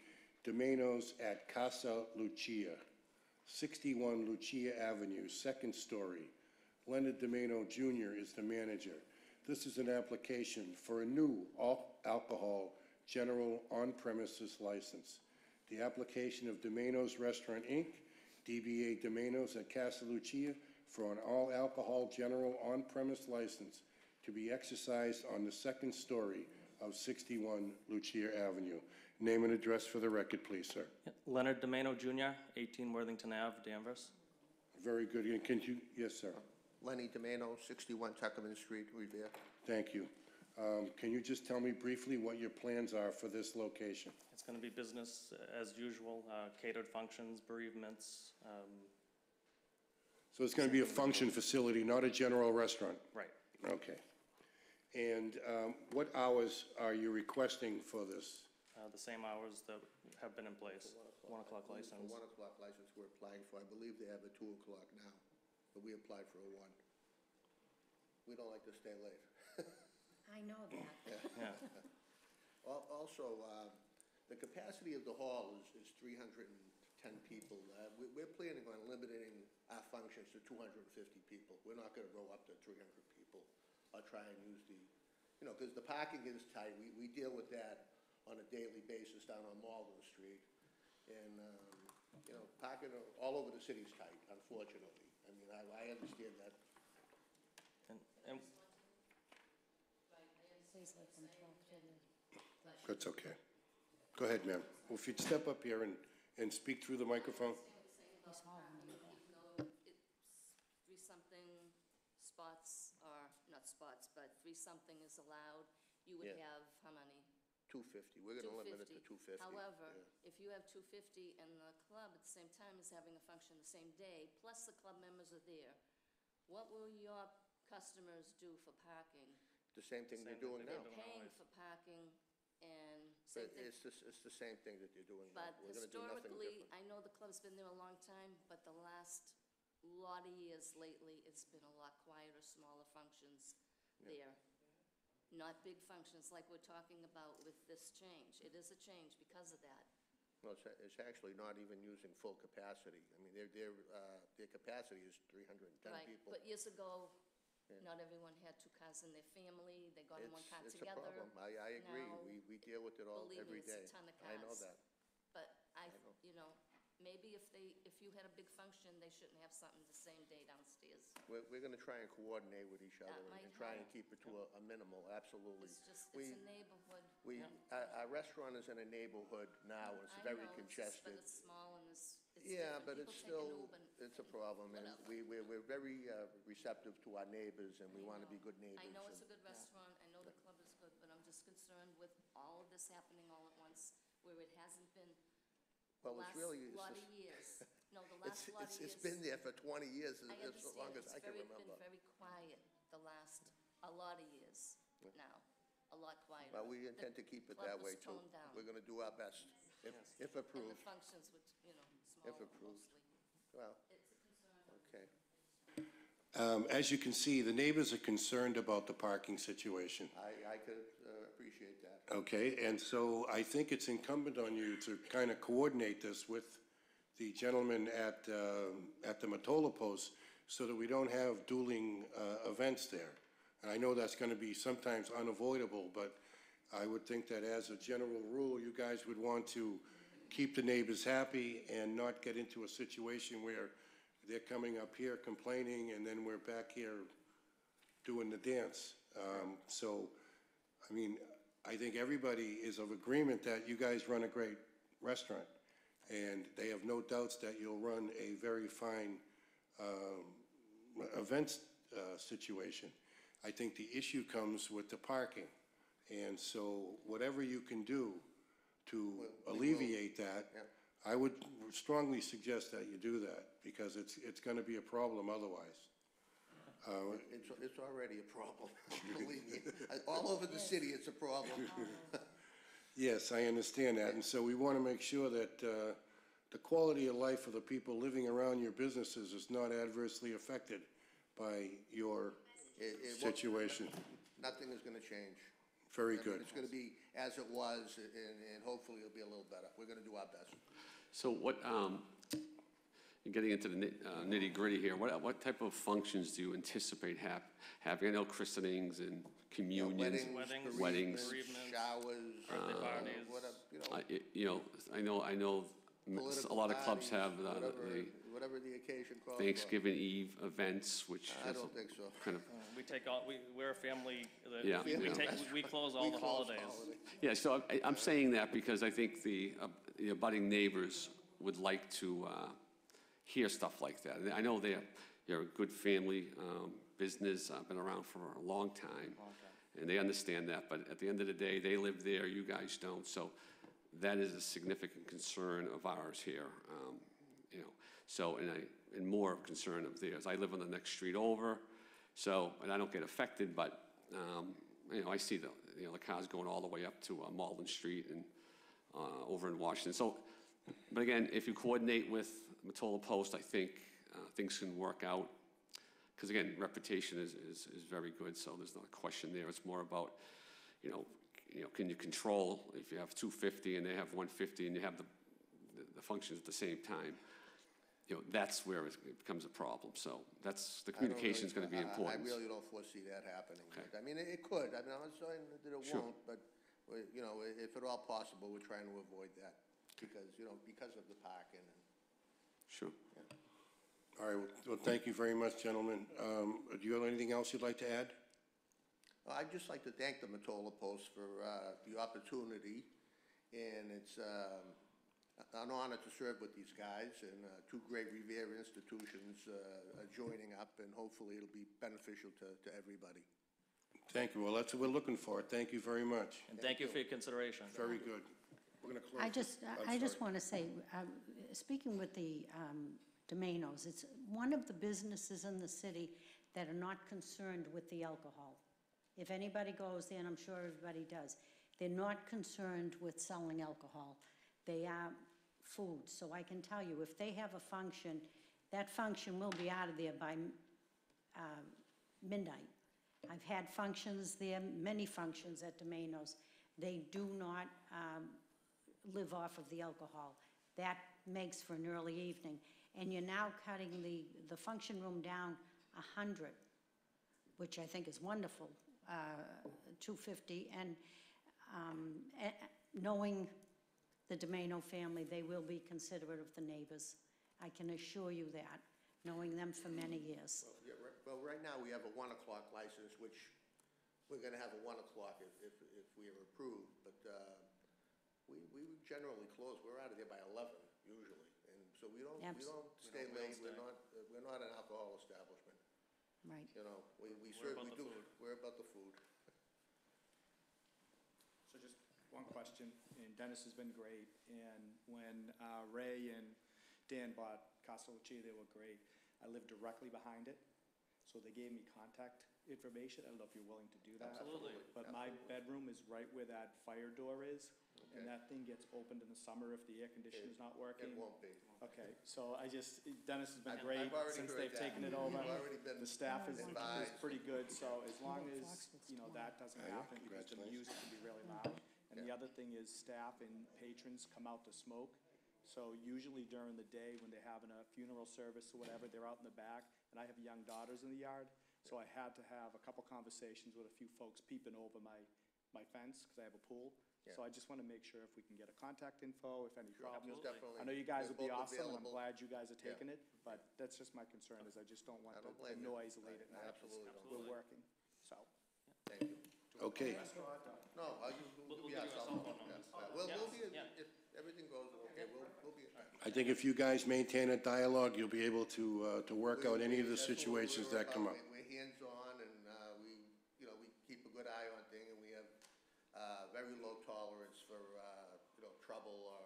Domino's at Casa Lucia, 61 Lucia Avenue, second story. Leonard Domino Jr. is the manager. This is an application for a new alcohol general on-premises license. The application of Domino's Restaurant, Inc., DBA Domino's at Casa Lucia, for an all-alcohol general on-premise license to be exercised on the second story of 61 Lucia Avenue. Name and address for the record, please, sir. Leonard Domeno Jr., 18 Worthington Ave, Danvers. Very good. And can you, yes, sir. Lenny Domeno, 61 Tuckerman Street, Revere. Thank you. Can you just tell me briefly what your plans are for this location? It's going to be business as usual, catered functions, bereavements. So it's going to be a function facility, not a general restaurant? Right. Okay. And what hours are you requesting for this? The same hours that have been in place, 1 o'clock license. The 1 o'clock license we're applying for, I believe they have a 2 o'clock now, but we applied for a 1. We don't like to stay late. I know that. Yeah. Also, the capacity of the hall is 310 people. We're planning on limiting our functions to 250 people. We're not going to go up to 300 people or try and use because the parking is tight. We deal with that on a daily basis down on Malden Street. And, parking all over the city's tight, unfortunately. I mean, I understand that. And That's okay. Go ahead, ma'am. Well, if you'd step up here and speak through the microphone. Three-something spots, or not spots, but three-something is allowed, you would Yeah. have how many? 250. We're going to limit it to 250. However, Yeah. if you have 250 and the club at the same time is having a function the same day, plus the club members are there, what will your customers do for parking? The same thing they're doing now. They're paying for parking and But same thing. it's the same thing that they're doing now. But We're going to do nothing historically, different. I know the club's been there a long time, but the last lot of years lately, it's been a lot quieter, smaller functions there. Not big functions like we're talking about with this change. It is a change because of that. No, it's actually not even using full capacity. I mean, their capacity is 310 Right, people. but years ago, Yeah. not everyone had two cars in their family, they got in one car It's together. a problem. I agree. Now, We deal with it all believe me, every it's a day. ton of I know cars. that. But maybe if you had a big function, they shouldn't have something the same day downstairs. We're going to try and coordinate with each other might and try and help. keep it to a minimal, absolutely. It's just, We- it's a neighborhood. Our restaurant is in a neighborhood now, and it's I very know, congested. But it's small and it's Yeah, but People it's take an still, Uber and- it's a problem, and we're very receptive to our neighbors, and we want to be good neighbors. I know it's a and- good restaurant, I know the club is good, but I'm just concerned with all of this happening all at once, where it hasn't been the Well, it's last really, lot of years. No, the last lot of years. it's been there for 20 years, I as long understand, as I can been remember. very quiet the last, a lot of years now, a lot quieter. Well, we The intend to keep it club that way, was too. toned down. We're going to do our best, if And the approved. functions with, If small approved. mostly. Well, It's a concern. okay. As you can see, the neighbors are concerned about the parking situation. I could appreciate that. Okay, and so I think it's incumbent on you to kind of coordinate this with the gentleman at the Matola Post so that we don't have dueling events there. And I know that's going to be sometimes unavoidable, but I would think that as a general rule, you guys would want to keep the neighbors happy and not get into a situation where they're coming up here complaining and then we're back here doing the dance. So, I mean, I think everybody is of agreement that you guys run a great restaurant, and they have no doubts that you'll run a very fine events situation. I think the issue comes with the parking, and so whatever you can do to alleviate that, I would strongly suggest that you do that, because it's going to be a problem otherwise. It's already a problem, believe me. All over the city, it's a problem. Yes, I understand that, and so we want to make sure that the quality of life of the people living around your businesses is not adversely affected by your situation. Nothing is going to change. Very I mean, good. It's going to be as it was, and hopefully it'll be a little better. We're going to do our best. So what, getting into the nitty gritty here, what type of functions do you anticipate having? I know christenings and communions. Weddings. Bereavements, showers, Birthday parties, whatever, I know a lot of clubs have whatever the occasion calls for. Thanksgiving Eve events, which I is don't think so. kind of, We're a family, that Yeah. we close all the holidays. yeah, so I'm saying that because I think the abutting neighbors would like to hear stuff like that. And I know they're a good family business, been around for a long time, and they understand that, but at the end of the day, they live there, you guys don't, so that is a significant concern of ours here, so, and more of concern of theirs. I live on the next street over, so, and I don't get affected, but, I see the cars going all the way up to Malden Street and over in Washington. So, but again, if you coordinate with Matola Post, I think things can work out. Because again, reputation is very good, so there's not a question there. It's more about, can you control if you have 250 and they have 150 and you have the functions at the same time? That's where it becomes a problem. So that's, the communication is going to be important. I really don't foresee that happening. I mean, it could. I mean, I'm not saying that it won't, but, if at all possible, we're trying to avoid that because of the parking. Sure. All right, well, thank you very much, gentlemen. Do you have anything else you'd like to add? I'd just like to thank the Matola Post for the opportunity, and it's an honor to serve with these guys, and two great Revere institutions are joining up, and hopefully it'll be beneficial to everybody. Thank you. Well, that's what we're looking for. Thank you very much. And thank you for your consideration. Very good. We're going to close. I just want to say, speaking with the Domino's, it's one of the businesses in the city that are not concerned with the alcohol. If anybody goes there, and I'm sure everybody does, they're not concerned with selling alcohol. They are food. So I can tell you, if they have a function, that function will be out of there by midnight. I've had functions there, many functions at Domino's. They do not live off of the alcohol. That makes for an early evening. And you're now cutting the function room down 100, which I think is wonderful, 250. And knowing the Domino family, they will be considerate of the neighbors. I can assure you that, knowing them for many years. Well, right now, we have a 1 o'clock license, which we're going to have a 1 o'clock if we are approved, but we generally close. We're out of there by 11, usually, and so so we don't stay We don't late, we're not an alcohol establishment. Right. You know, we We're about certainly the do, food. we're about the food. So just one question, and Dennis has been great, and when Ray and Dan bought Casa Lucia, they were great. I lived directly behind it, so they gave me contact information. I don't know if you're willing to do that. Absolutely. But my bedroom is right where that fire door is, Okay. and that thing gets opened in the summer if the air conditioner's not working. It won't be. Okay, so Dennis has been I've great already since heard they've that. taken it over. You've already been The staff is advised. pretty good, so as long as, that doesn't happen, because the music can be really loud. And the other thing is staff and patrons come out to smoke. So usually during the day, when they're having a funeral service or whatever, they're out in the back, and I have young daughters in the yard, so I had to have a couple conversations with a few folks peeping over my fence, because I have a pool. So I just want to make sure if we can get a contact info, if any problems. Definitely. I know you guys We're will be both awesome, and I'm available. glad you guys are Yeah. taking it, but that's just my concern, is I just don't want I don't the blame you. noise late at I night. absolutely don't. We're working, so. Thank you. Okay. No, We'll give yeah, you a cell cell phone, phone yeah. number. We'll be, Yeah. if everything goes okay, we'll be in touch. I think if you guys maintain a dialogue, you'll be able to work out any of the That's what situations we're that come up. about. We're hands-on, and we keep a good eye on things, and we have very low tolerance for, trouble or,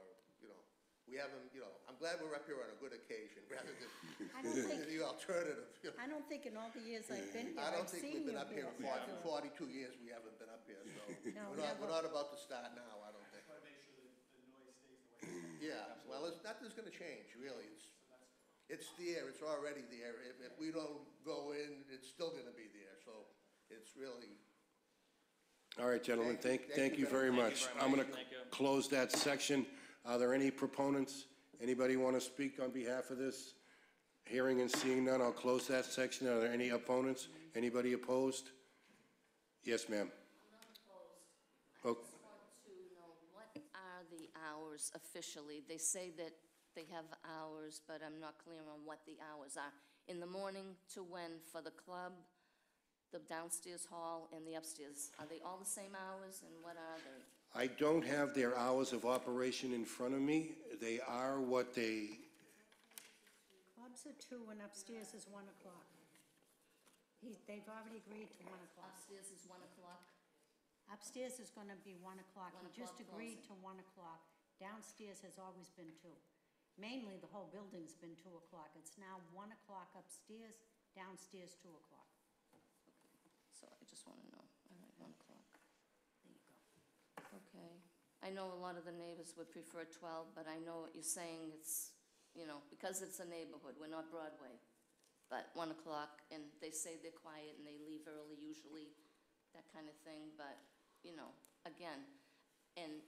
we haven't, I'm glad we're up here on a good occasion rather than I don't think, the alternative. I don't think in all the years I've been here, I don't I've think seen we've you been up here here. in 42 years, we haven't been up here, so No, we're never. not about to start now, I don't think. Yeah, well, nothing's gonna change, really. It's there, it's already there. If we don't go in, it's still gonna be there, so it's really, All right, gentlemen, Thank you. thank you very much. I'm going to Thank you. close that section. Are there any proponents? Anybody want to speak on behalf of this? Hearing and seeing none, I'll close that section. Are there any opponents? Anybody opposed? Yes, ma'am. I'm not opposed. Oh. I just want to know, what are the hours officially? They say that they have hours, but I'm not clear on what the hours are. In the morning to when for the club, the downstairs hall, and the upstairs? Are they all the same hours, and what are they? I don't have their hours of operation in front of me. They are what they, Clubs are 2 and upstairs is 1 o'clock. They've already agreed to 1 o'clock. Upstairs is 1 o'clock? Upstairs is gonna be 1 o'clock. 1 He just o'clock agreed closing. to 1 o'clock. Downstairs has always been 2. Mainly, the whole building's been 2 o'clock. It's now 1 o'clock upstairs, downstairs 2 o'clock. So I just want to know. All right, 1 o'clock. There you go. Okay. I know a lot of the neighbors would prefer 12, but I know what you're saying. It's, because it's a neighborhood, we're not Broadway. But 1 o'clock, and they say they're quiet and they leave early usually, that kind of thing. But, again, and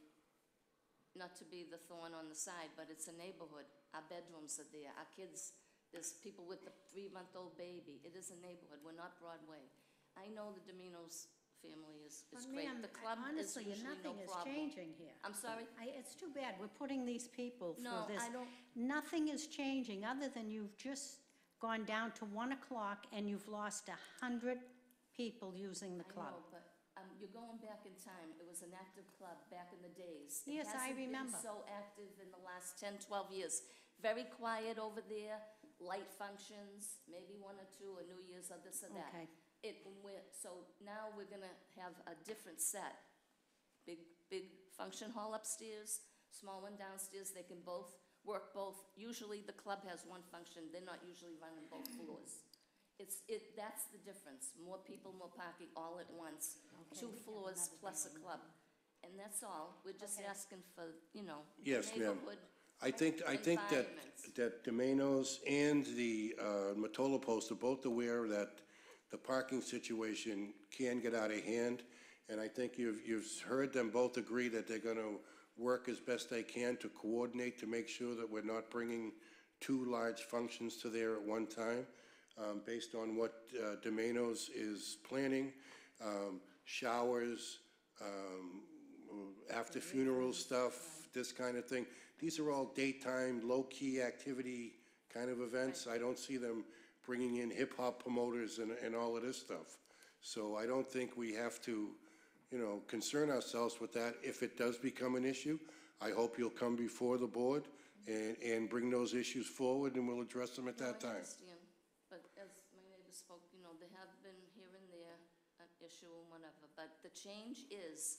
not to be the thorn on the side, but it's a neighborhood. Our bedrooms are there. Our kids, there's people with a 3-month-old baby. It is a neighborhood. We're not Broadway. I know the Domino's family is But great. ma'am, The club is honestly, usually no nothing is problem. changing here. I'm sorry? It's too bad, we're putting these people No, through this. I don't, Nothing is changing, other than you've just gone down to 1 o'clock and you've lost 100 people using the I club. know, but you're going back in time. It was an active club back in the days. Yes, I remember. It hasn't been so active in the last 10, 12 years. Very quiet over there, light functions, maybe 1 or 2, or New Year's or this or that. Okay. So now we're gonna have a different set. Big function hall upstairs, small one downstairs. They can work both. Usually the club has one function. They're not usually running both floors. That's the difference. More people, more parking all at once. Okay, 2 we have floors another plus a big one. club. And that's all. We're just Okay. asking for, yes, ma'am. neighborhood I think environments. that Domino's and the Matola Post are both aware that the parking situation can get out of hand, and I think you've heard them both agree that they're going to work as best they can to coordinate to make sure that we're not bringing 2 large functions to there at one time, based on what Domino's is planning, showers, after funeral stuff, this kind of thing. These are all daytime, low-key activity kind of events. I don't see them bringing in hip-hop promoters and all of this stuff. So I don't think we have to, concern ourselves with that. If it does become an issue, I hope you'll come before the board and bring those issues forward, and we'll address them at that No, I time. understand, but as my neighbor spoke, you know, there have been here and there an issue and whatever, but the change is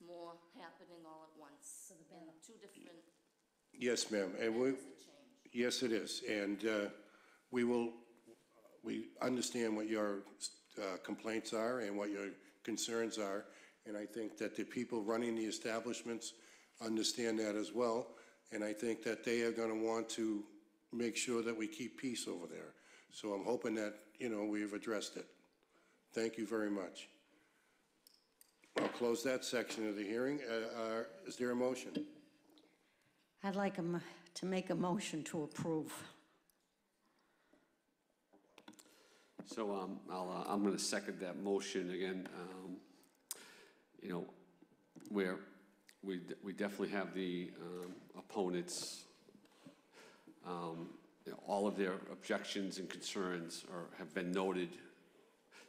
more happening all at once. And two different, Yes, ma'am, and that we, is a change. yes, it is, and we understand what your complaints are and what your concerns are, and I think that the people running the establishments understand that as well, and I think that they are going to want to make sure that we keep peace over there. So I'm hoping that, you know, we've addressed it. Thank you very much. I'll close that section of the hearing. Is there a motion? I'd like to make a motion to approve. So I'm going to second that motion again. You know, where we definitely have the opponents, you know, all of their objections and concerns have been noted.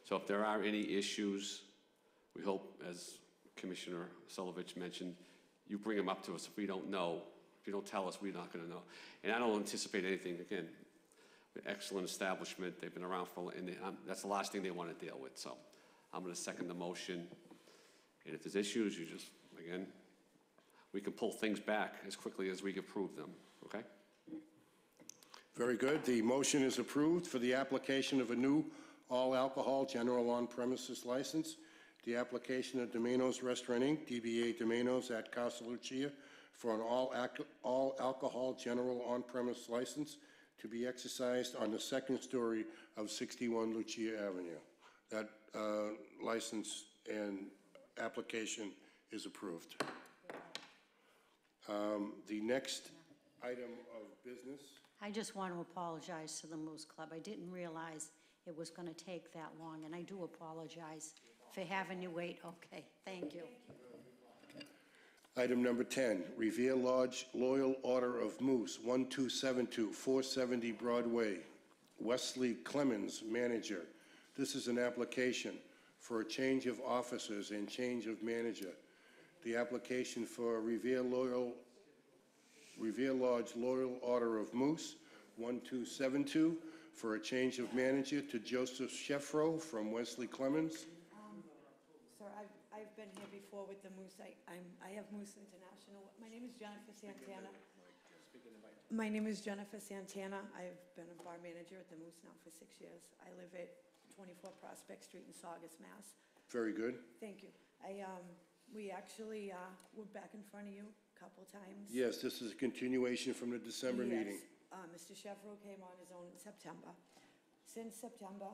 So if there are any issues, we hope, as Commissioner Solovich mentioned, you bring them up to us. If we don't know, if you don't tell us, we're not going to know. And I don't anticipate anything, again, excellent establishment, they've been around for, and that's the last thing they want to deal with. So I'm going to second the motion. And if there's issues, you just, again, we can pull things back as quickly as we can approve them, okay? Very good. The motion is approved for the application of a new all-alcohol general on-premises license. The application of Domino's Restaurant Inc., DBA Domino's at Casa Lucia, for an all-alcohol general on-premise license to be exercised on the second story of 61 Lucia Avenue. That license and application is approved. The next item of business. I just want to apologize to the Moose Club. I didn't realize it was going to take that long, and I do apologize for having you wait. Okay, thank you. Item number 10, Revere Lodge Loyal Order of Moose, 1272, 470 Broadway. Wesley Clemens, manager. This is an application for a change of officers and change of manager. The application for Revere Lodge Loyal Order of Moose, 1272, for a change of manager to Joseph Sheffro from Wesley Clemens. Sir, I've been here before with the Moose. I have Moose International. My name is Jennifer Santana. My name is Jennifer Santana. I've been a bar manager at the Moose now for 6 years. I live at 24 Prospect Street in Saugus, Mass. Very good. Thank you. We actually were back in front of you a couple times. Yes, this is a continuation from the December meeting. Mr. Sheffro came on his own in September. Since September,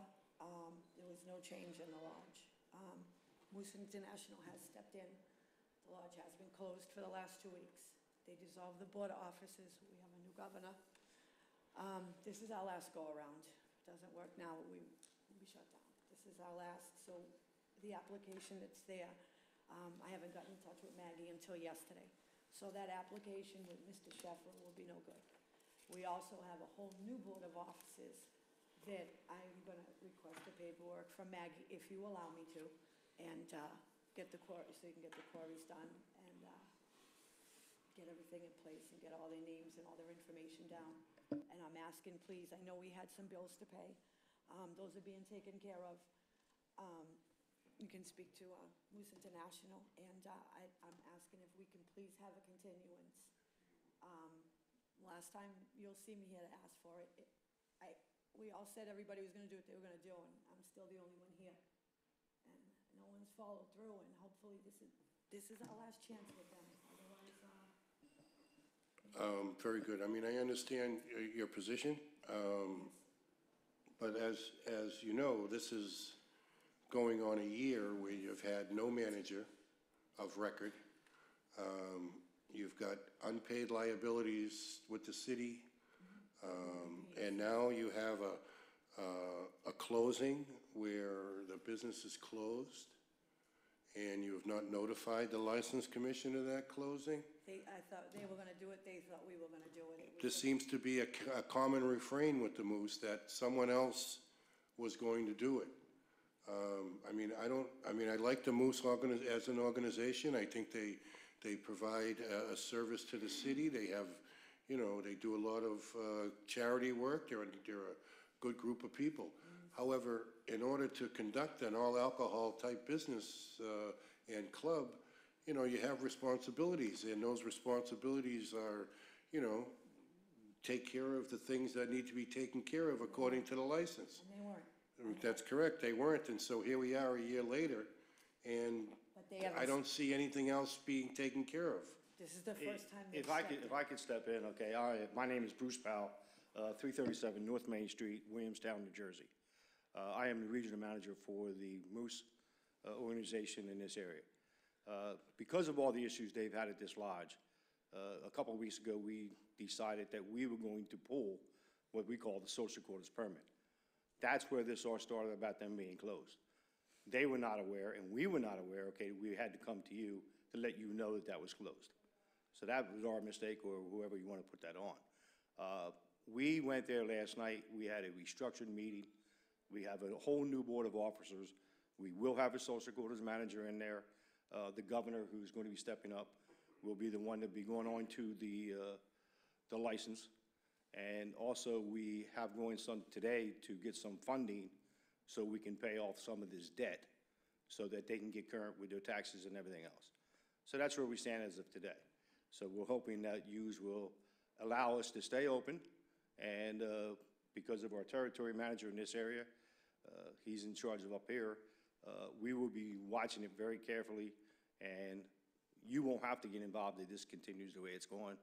there was no change in the lodge. Moose International has stepped in. The lodge has been closed for the last 2 weeks. They dissolved the board of officers. We have a new governor. This is our last go-around. Doesn't work now, we shut down. This is our last, so the application that's there, I haven't gotten in touch with Maggie until yesterday. So that application with Mr. Sheffro will be no good. We also have a whole new board of officers that I'm going to request the paperwork from Maggie, if you allow me to, and get the query, so you can get the queries done and get everything in place and get all their names and all their information down. And I'm asking, please, I know we had some bills to pay. Those are being taken care of. You can speak to Moose International, and I'm asking if we can please have a continuance. Last time, you'll see me here to ask for it. We all said everybody was going to do what they were going to do, and I'm still the only one here. And no one's followed through, and hopefully this is our last chance with them. Otherwise, Very good. I mean, I understand your position, but as you know, this is going on a year where you've had no manager of record. You've got unpaid liabilities with the city, and now you have a closing where the business is closed, and you have not notified the License Commission of that closing. I thought they were going to do it. They thought we were going to do it. This seems to be a common refrain with the Moose, that someone else was going to do it. I like the Moose as an organization. I think they provide a service to the city. They have, You know, they do a lot of charity work. They're a good group of people. However, in order to conduct an all-alcohol type business and club, you know, you have responsibilities, and those responsibilities are, you know, take care of the things that need to be taken care of according to the license. And they weren't. That's correct, they weren't, and so here we are a year later, and But they haven't I don't see anything else being taken care of. This is the first time they've If I stepped could, in. if I could step in, okay, my name is Bruce Powell, 337 North Main Street, Williamstown, New Jersey. I am the regional manager for the Moose organization in this area. Because of all the issues they've had at this lodge, a couple of weeks ago, we decided that we were going to pull what we call the social quarters permit. That's where this all started about them being closed. They were not aware, and we were not aware, okay, we had to come to you to let you know that that was closed. So that was our mistake, or whoever you want to put that on. We went there last night, we had a restructured meeting. We have a whole new board of officers. We will have a social quarters manager in there. The governor, who's going to be stepping up, will be the one to be going on to the license. And also, we have going some today to get some funding so we can pay off some of this debt so that they can get current with their taxes and everything else. So that's where we stand as of today. So we're hoping that yous will allow us to stay open, and because of our territory manager in this area, he's in charge of up here, we will be watching it very carefully, and you won't have to get involved if this continues the way it's going.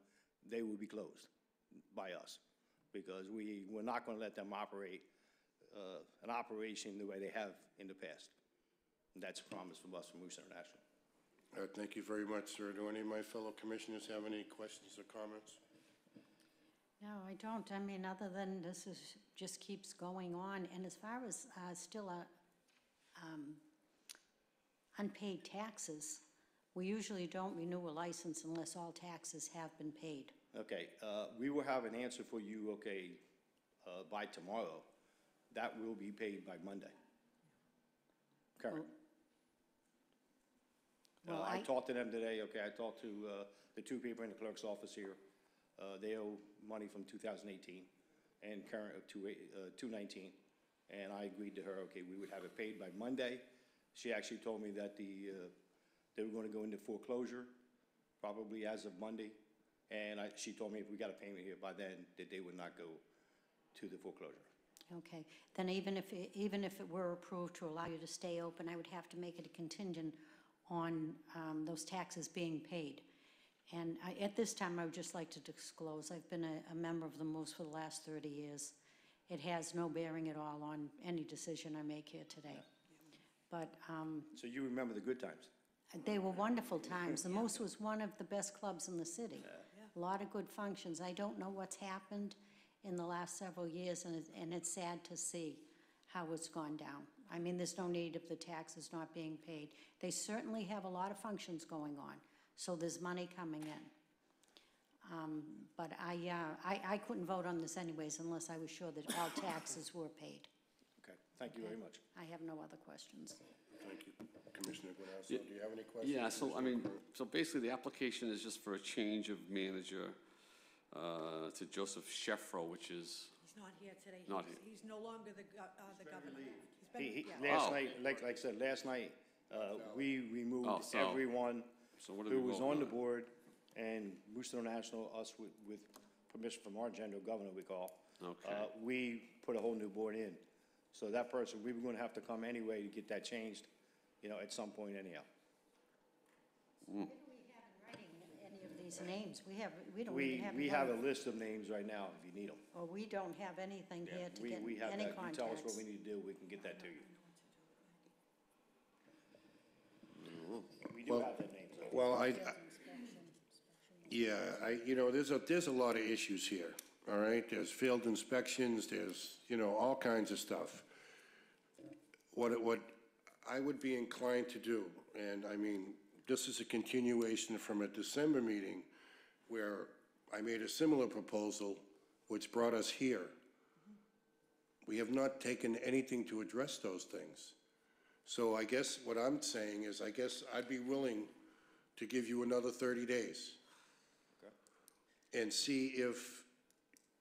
They will be closed by us, because we're not going to let them operate an operation the way they have in the past. And that's a promise from us from Moose International. Thank you very much, sir. Do any of my fellow commissioners have any questions or comments? No, I don't. I mean, other than this is, just keeps going on. And as far as still unpaid taxes, we usually don't renew a license unless all taxes have been paid. Okay, we will have an answer for you, okay, by tomorrow. That will be paid by Monday. Current. Well, I talked to them today, okay, I talked to the two people in the clerk's office here. They owe money from 2018 and current of 2019. And I agreed to her, okay, we would have it paid by Monday. She actually told me that they were going to go into foreclosure probably as of Monday. And she told me if we got a payment here by then, that they would not go to the foreclosure. Okay, then even if it were approved to allow you to stay open, I would have to make it a contingent on those taxes being paid. And at this time, I would just like to disclose, I've been a member of the Moose for the last 30 years. It has no bearing at all on any decision I make here today. But so you remember the good times? They were wonderful times. The Moose was one of the best clubs in the city. A lot of good functions. I don't know what's happened in the last several years, and it's sad to see how it's gone down. I mean, there's no need of the taxes not being paid. They certainly have a lot of functions going on, so there's money coming in. But I couldn't vote on this anyways unless I was sure that all taxes were paid. Okay, thank you very much. I have no other questions. Thank you. Commissioner Guanasso, do you have any questions? Yeah, so, I mean, so basically, the application is just for a change of manager to Joseph Sheffro, which is... He's not here today. Not here. He's no longer the governor. He's been, Last night, like I said, last night, we removed everyone who was on the board, and Moose International, us with permission from our general governor, we call, we put a whole new board in. So that person, we were going to have to come anyway to get that changed, you know, at some point anyhow. What do we have in writing, any of these names? We don't even have. We have a list of names right now if you need them. Well, we don't have anything here to get We have any that. You tell us what contacts. we need to do, we can get that to you. We do have that name. so- Well, you know, there's a lot of issues here, all right? There's failed inspections, there's, you know, all kinds of stuff. What I would be inclined to do, and I mean, this is a continuation from a December meeting where I made a similar proposal, which brought us here. We have not taken anything to address those things. So I guess what I'm saying is, I guess I'd be willing to give you another 30 days. and see if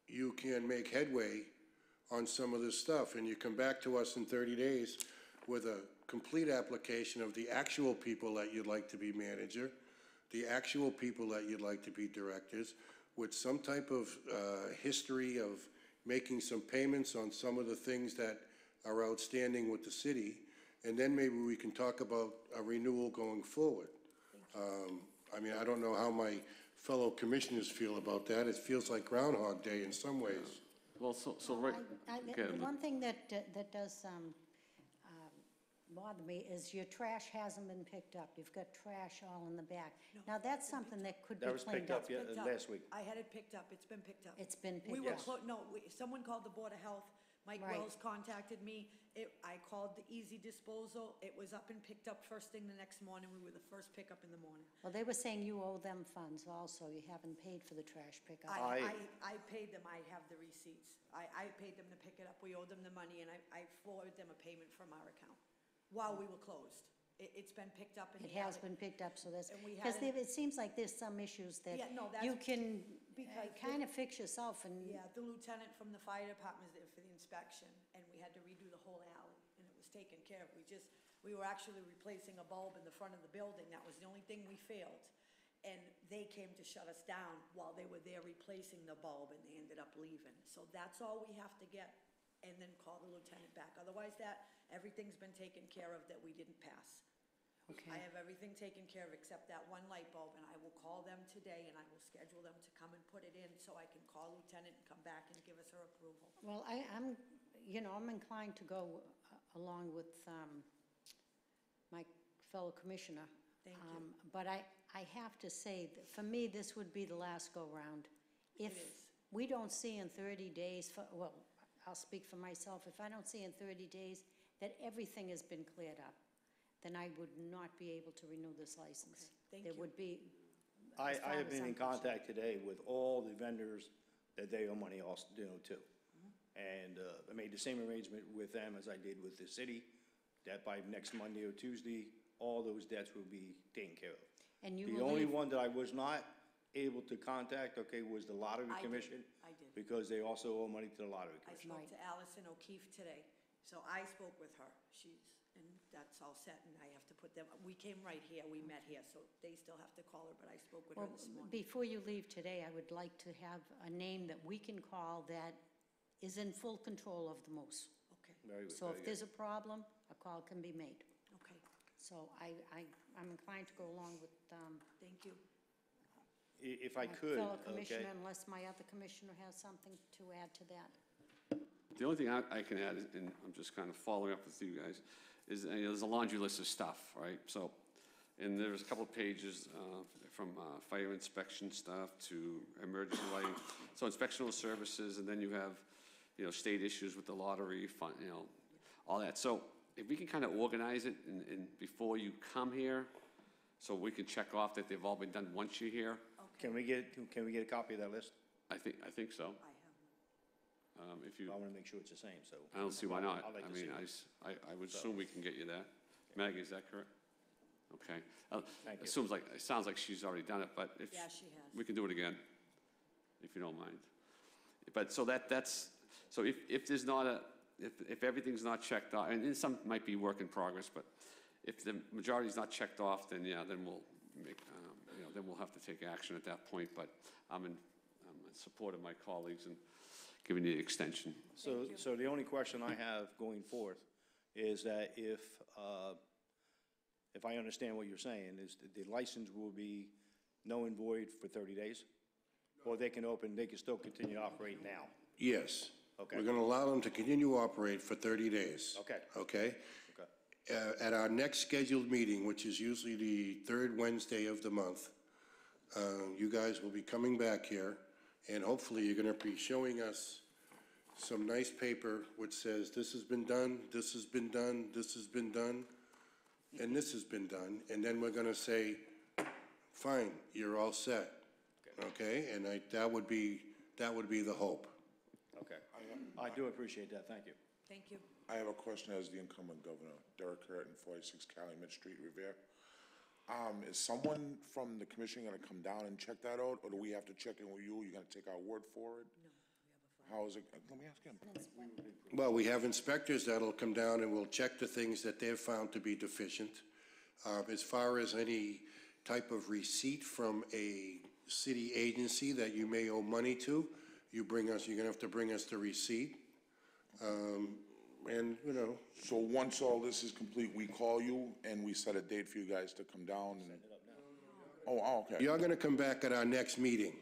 you can make headway on some of this stuff, and you come back to us in 30 days with a complete application of the actual people that you'd like to be manager, the actual people that you'd like to be directors, with some type of history of making some payments on some of the things that are outstanding with the city, and then maybe we can talk about a renewal going forward. I mean, I don't know how my fellow commissioners feel about that. It feels like Groundhog Day in some ways. Well, so right, okay, The one thing that does bother me is your trash hasn't been picked up. You've got trash all in the back. Now, that's something that could be That was cleaned picked up. up last week. I had it picked up, it's been picked up. It's been We picked were, up. someone called the Board of Health, Mike Right. Wells contacted me, I called the Easy Disposal, it was up and picked up first thing the next morning, we were the first pickup in the morning. Well, they were saying you owe them funds also. You haven't paid for the trash pickup. I paid them, I have the receipts, I paid them to pick it up, we owed them the money, and I forwarded them a payment from our account, while we were closed. It's been picked up and It we had has been picked up, so that's, And we because had it seems like there's some issues that Yeah, no, that's you can because kind of fix yourself and. Yeah, the lieutenant from the fire department was there for the inspection, and we had to redo the whole alley, and it was taken care of. We were actually replacing a bulb in the front of the building, that was the only thing we failed. And they came to shut us down while they were there replacing the bulb, and they ended up leaving. So that's all we have to get, and then call the lieutenant back. Otherwise, everything's been taken care of that we didn't pass. Okay. I have everything taken care of except that one light bulb, and I will call them today, and I will schedule them to come and put it in, so I can call Lieutenant and come back and give us her approval. Well, I'm inclined to go along with my fellow commissioner. Thank you. But I have to say, that for me, this would be the last go-round. If is. we don't see in 30 days, well, I'll speak for myself, if I don't see in 30 days that everything has been cleared up, then I would not be able to renew this license. Thank There you. would be, I as far have as been I'm in concerned. contact today with all the vendors that they owe money also, to. And I made the same arrangement with them as I did with the city, that by next Monday or Tuesday, all those debts will be taken care of. And you The will only leave- one that I was not able to contact, okay, was the Lottery I did. Commission, I did. because they also owe money to the Lottery I Commission. spoke to Allison O'Keefe today, so I spoke with her. And that's all set, and I have to put them, we came right here, we met here, so they still have to call her, but I spoke with her Well, this morning. before you leave today, I would like to have a name that we can call that is in full control of the moose. Okay, Very good, So very if good. there's a problem, a call can be made. okay, So I'm inclined to go along with thank you. If I my could, fellow okay? commissioner, unless my other commissioner has something to add to that. the only thing I can add, and I'm just kind of following up with you guys, is, there's a laundry list of stuff, right? So, and there's a couple of pages from fire inspection stuff to emergency lighting. So inspectional services, and then you have, state issues with the lottery fund, all that. So if we can kind of organize it and before you come here, so we can check off that they've all been done once you're here, Can we get a copy of that list? I think so. I have one. If you, I want to make sure it's the same, so. I don't see why not. I'd like I to see mean, it. I would assume we can get you that. Maggie, is that correct? Okay. Thank you. It sounds like she's already done it, but if. Yeah, she has. We can do it again, if you don't mind. But so so if there's not if everything's not checked off, and some might be work in progress, but if the majority's not checked off, then yeah, then we'll make, then we'll have to take action at that point. But I'm in support of my colleagues and giving you the extension. So the only question I have going forth is that if I understand what you're saying, is that the license will be null and void for 30 days? Or they can still continue to operate now? Yes. Okay. We're going to allow them to continue to operate for 30 days. Okay. Okay? Okay. At our next scheduled meeting, which is usually the third Wednesday of the month, you guys will be coming back here, and hopefully you're going to be showing us some nice paper which says, this has been done, this has been done, this has been done, and this has been done, and then we're going to say, fine, you're all set. Okay? And that would be the hope. Okay. I do appreciate that, thank you. Thank you. I have a question as the incumbent governor, Derek Curtin, 46 Calumet Street, Revere. Is someone from the commission gonna come down and check that out, or do we have to check in with you? You gonna take our word for it? No, how is it, let me ask him. Well, we have inspectors that'll come down and will check the things that they've found to be deficient. As far as any type of receipt from a city agency that you may owe money to, you're gonna have to bring us the receipt. And, you know. So once all this is complete, we call you and we set a date for you guys to come down and? Oh, okay. You're gonna come back at our next meeting.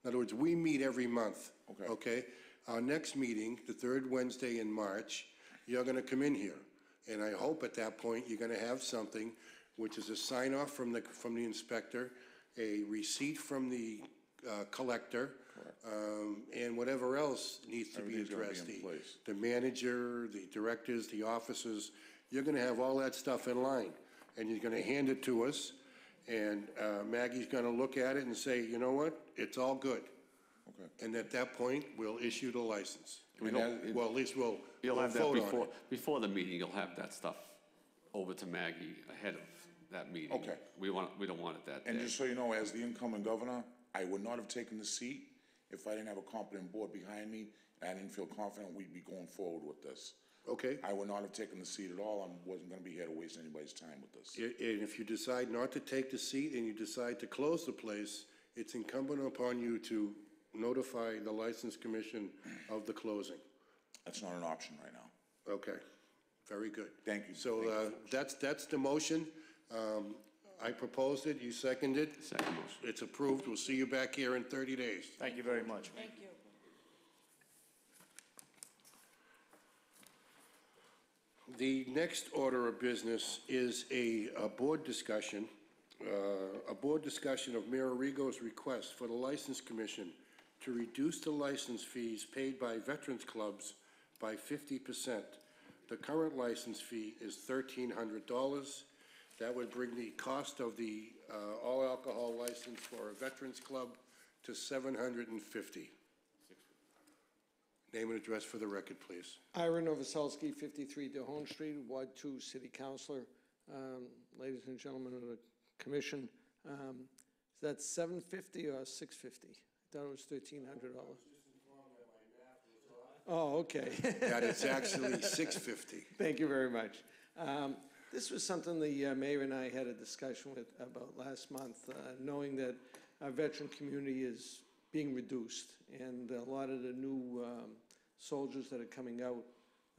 In other words, we meet every month. Okay? Our next meeting, the third Wednesday in March, you're gonna come in here. And I hope at that point, you're gonna have something, which is a sign off from the inspector, a receipt from the collector, and whatever else needs to be Everything's gonna be addressed. in place. The manager, the directors, the officers, you're gonna have all that stuff in line. And you're gonna hand it to us, and Maggie's gonna look at it and say, you know what, it's all good. Okay. And at that point, we'll issue the license. We don't- Well, at least we'll You'll have that vote on it. before the meeting, you'll have that stuff over to Maggie ahead of that meeting. Okay. We don't want it that day. And just so you know, as the incoming governor, I would not have taken the seat if I didn't have a competent board behind me, and I didn't feel confident we'd be going forward with this. Okay. I would not have taken the seat at all. I wasn't gonna be here to waste anybody's time with this. And if you decide not to take the seat and you decide to close the place, it's incumbent upon you to notify the License Commission of the closing. That's not an option right now. Okay, very good. Thank you. So that's the motion. I proposed it, you seconded. Second motion. It's approved. We'll see you back here in 30 days. Thank you very much. Thank you. The next order of business is a board discussion of Mayor Arrigo's request for the License Commission to reduce the license fees paid by veterans clubs by 50%. The current license fee is $1,300. That would bring the cost of the all-alcohol license for a veterans club to $750. Name and address for the record, please. Ira Novoselsky, 53 DeHone Street, Ward 2, City Councilor. Ladies and gentlemen of the commission, is that $750 or $650? I thought it was $1,300. Oh, okay. That it's actually $650. Thank you very much. This was something the mayor and I had a discussion about last month, knowing that our veteran community is being reduced, and a lot of the new soldiers that are coming out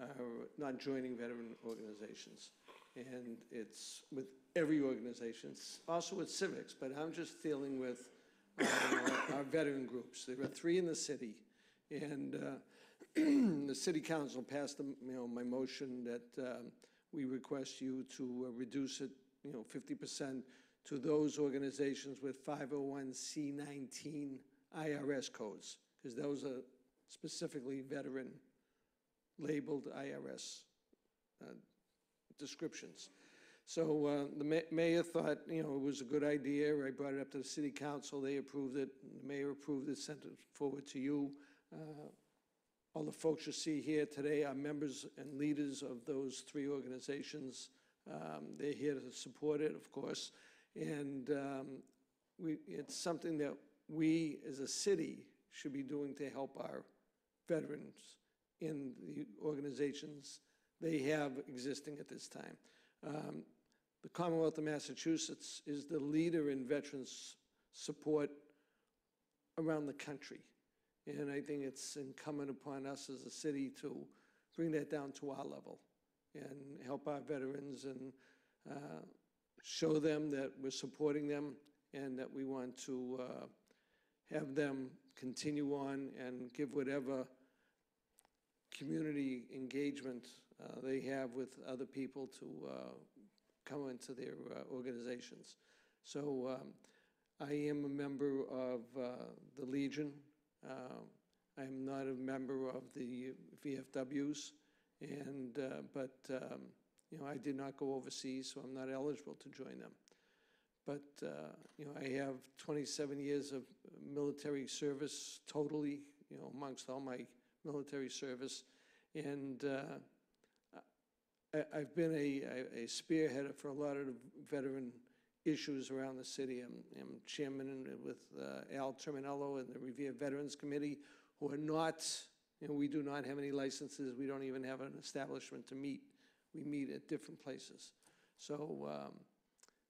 are not joining veteran organizations. And it's with every organization, it's also with civics, but I'm just dealing with our veteran groups. There are 3 in the city, and the city council passed my motion that we request you to reduce it 50% to those organizations with 501c19 IRS codes, because those are specifically veteran labeled IRS descriptions. So the mayor thought, it was a good idea. I brought it up to the city council. They approved it. The mayor approved it, sent it forward to you. All the folks you see here today are members and leaders of those 3 organizations. They're here to support it, of course. And it's something that we, as a city, should be doing to help our veterans in the organizations they have existing at this time. The Commonwealth of Massachusetts is the leader in veterans support around the country. And I think it's incumbent upon us as a city to bring that down to our level and help our veterans and show them that we're supporting them and that we want to have them continue on and give whatever community engagement they have with other people to come into their organizations. So I am a member of the Legion. I am not a member of the VFWs, and but I did not go overseas, so I'm not eligible to join them. But I have 27 years of military service totally, amongst all my military service, and I've been a spearheader for a lot of the veteran issues around the city. I'm chairman with Al Terminello and the Revere Veterans Committee, who are not, we do not have any licenses. We don't even have an establishment to meet. We meet at different places. So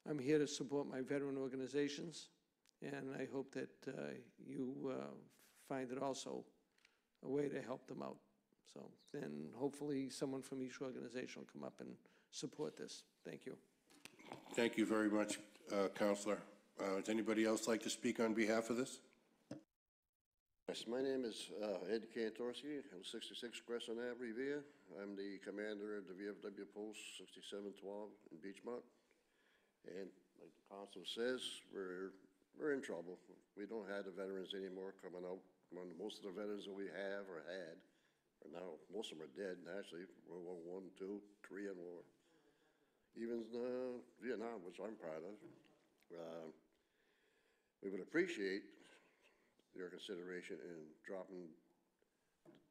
I'm here to support my veteran organizations, and I hope that you find it also a way to help them out. So then hopefully someone from each organization will come up and support this. Thank you. Thank you very much, Counselor. Does anybody else like to speak on behalf of this? Yes, my name is Ed Kantorski. I'm 66 Crescent Ave, Revere. I'm the commander of the VFW Post 6712 in Beachmont. And like the council says, we're in trouble. We don't have the veterans anymore coming out. Most of the veterans that we have or had are now, most of them are dead, actually. World War I, II, Korean War. Even Vietnam, which I'm proud of. We would appreciate your consideration in dropping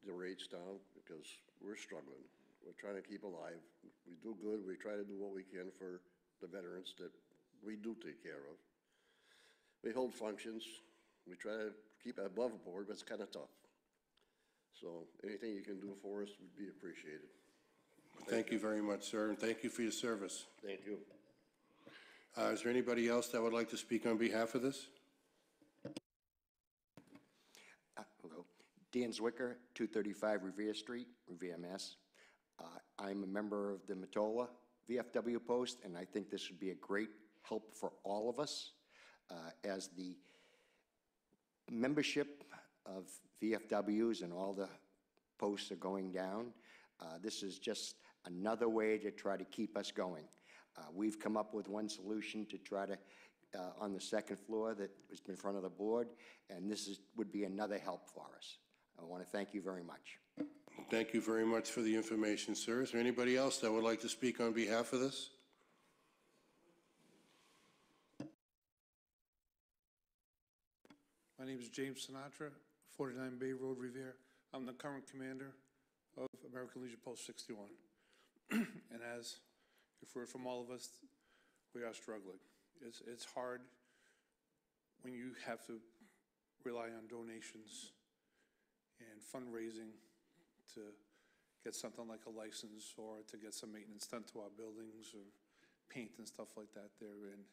the rates down because we're struggling. We're trying to keep alive. We do good. We try to do what we can for the veterans that we do take care of. We hold functions. We try to keep it above board, but it's kind of tough. So anything you can do for us would be appreciated. Thank you very much, sir, and thank you for your service. Thank you. Is there anybody else that would like to speak on behalf of this? Hello. Dan Zwicker, 235 Revere Street, Revere, Mass. I'm a member of the Matola VFW Post, and I think this would be a great help for all of us. As the membership of VFWs and all the posts are going down, this is just another way to try to keep us going. We've come up with one solution to try to, on the second floor that was in front of the board, and this would be another help for us. I want to thank you very much. Thank you very much for the information, sir. Is there anybody else that would like to speak on behalf of this? My name is James Sinatra, 49 Bay Road, Revere. I'm the current commander of American Legion Post 61. And as you've heard from all of us, we are struggling. It's hard when you have to rely on donations and fundraising to get something like a license or to get some maintenance done to our buildings or paint and stuff like that there. And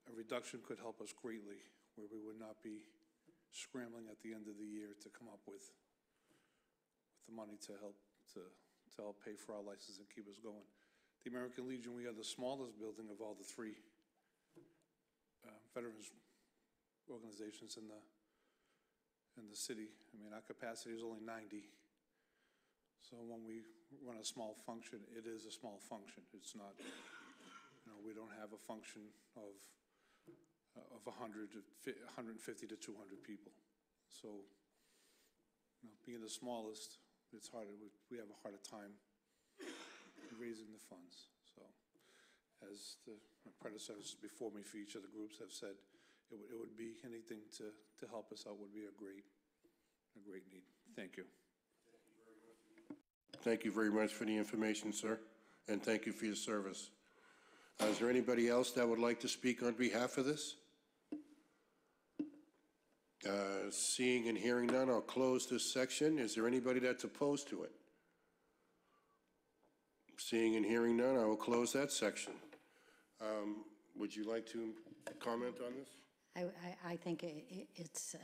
a reduction could help us greatly, where we would not be scrambling at the end of the year to come up with the money to help pay for our license and keep us going. The American Legion, we are the smallest building of all the three veterans organizations in the city. I mean, our capacity is only 90. So when we run a small function, it is a small function. It's not, we don't have a function of 150 to 200 people. So, being the smallest, it's harder. We have a harder time raising the funds. So, as my predecessors before me for each of the groups have said, it would be anything to help us out would be a great need. Thank you. Thank you very much for the information, sir, and thank you for your service. Is there anybody else that would like to speak on behalf of this? Seeing and hearing none, I'll close this section. Is there anybody that's opposed to it? Seeing and hearing none, I will close that section. Would you like to comment on this? I think it's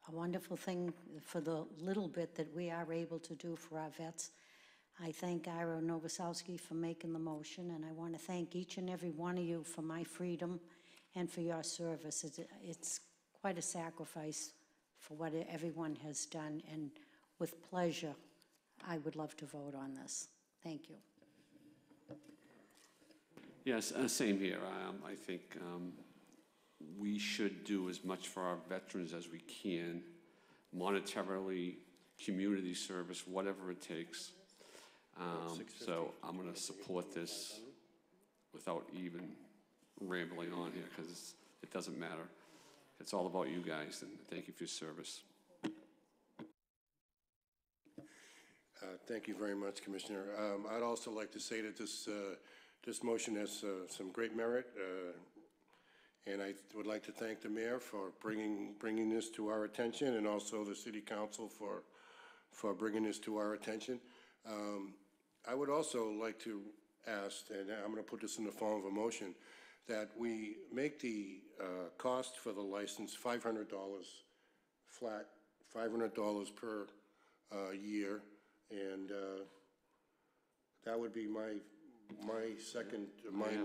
a wonderful thing for the little bit that we are able to do for our vets. I thank Ira Novoselsky for making the motion, and I want to thank each and every one of you for my freedom and for your service. It's quite a sacrifice for what everyone has done, and with pleasure, I would love to vote on this. Thank you. Yes, same here. I think we should do as much for our veterans as we can, monetarily, community service, whatever it takes. So I'm going to support this without even rambling on here, because it doesn't matter. It's all about you guys, and thank you for your service. Thank you very much, Commissioner. I'd also like to say that This motion has some great merit, and I would like to thank the mayor for bringing this to our attention, and also the city council for bringing this to our attention. I would also like to ask, and I'm going to put this in the form of a motion, that we make the cost for the license $500 flat, $500 per year, and that would be my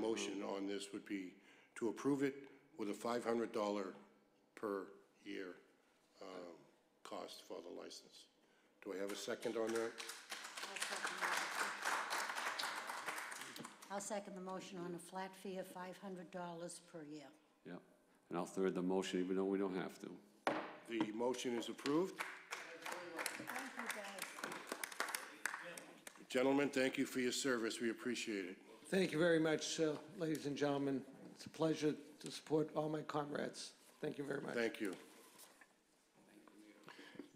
motion on this would be to approve it with a $500 per year cost for the license. Do I have a second on that? I'll second the motion on a flat fee of $500 per year. Yeah, and I'll third the motion, even though we don't have to. The motion is approved. Gentlemen, thank you for your service. We appreciate it. Thank you very much, ladies and gentlemen. It's a pleasure to support all my comrades. Thank you very much. Thank you.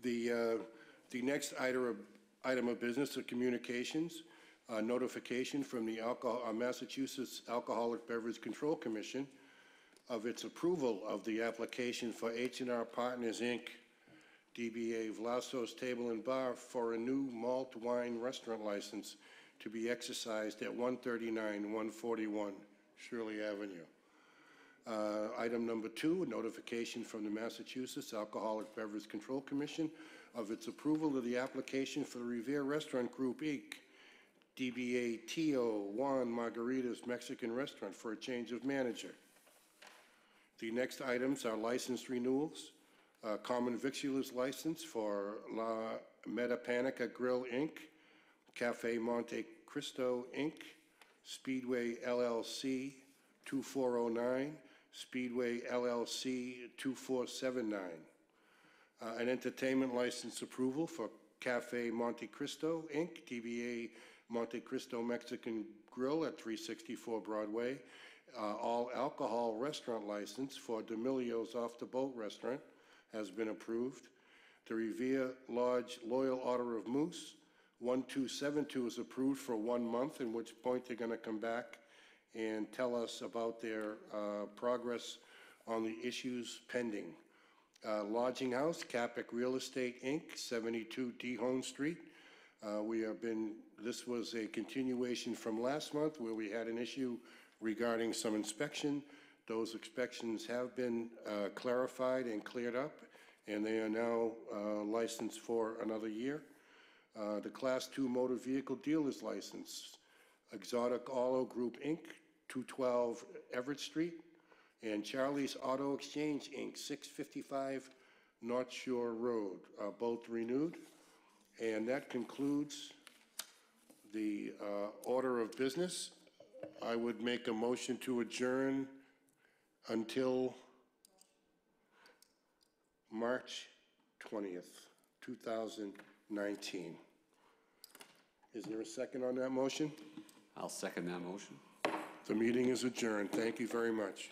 The next item of business are communications. Notification from the Massachusetts Alcoholic Beverage Control Commission of its approval of the application for H&R Partners, Inc., DBA Vlasso's Table and Bar, for a new malt wine restaurant license to be exercised at 139-141 Shirley Avenue. Item number 2, notification from the Massachusetts Alcoholic Beverage Control Commission of its approval of the application for the Revere Restaurant Group, Inc., DBA Tio Juan Margaritas Mexican Restaurant, for a change of manager. The next items are license renewals. Common victualers license for La Metapanica Grill, Inc., Cafe Monte Cristo, Inc., Speedway LLC 2409, Speedway LLC 2479. An entertainment license approval for Cafe Monte Cristo, Inc., DBA Monte Cristo Mexican Grill at 364 Broadway. All alcohol restaurant license for D'Amelio's Off the Boat Restaurant has been approved. The Revere Lodge Loyal Order of Moose 1272 is approved for 1 month, in which point they're going to come back and tell us about their progress on the issues pending. Lodging House, Capic Real Estate, Inc., 72 Dehone Street. This was a continuation from last month where we had an issue regarding some inspection. Those inspections have been clarified and cleared up, and they are now licensed for another year. The Class 2 Motor Vehicle Dealer's License, Exotic Auto Group, Inc., 212 Everett Street, and Charlie's Auto Exchange, Inc., 655 North Shore Road, both renewed. And that concludes the order of business. I would make a motion to adjourn until March 20th, 2019. Is there a second on that motion? I'll second that motion. The meeting is adjourned. Thank you very much.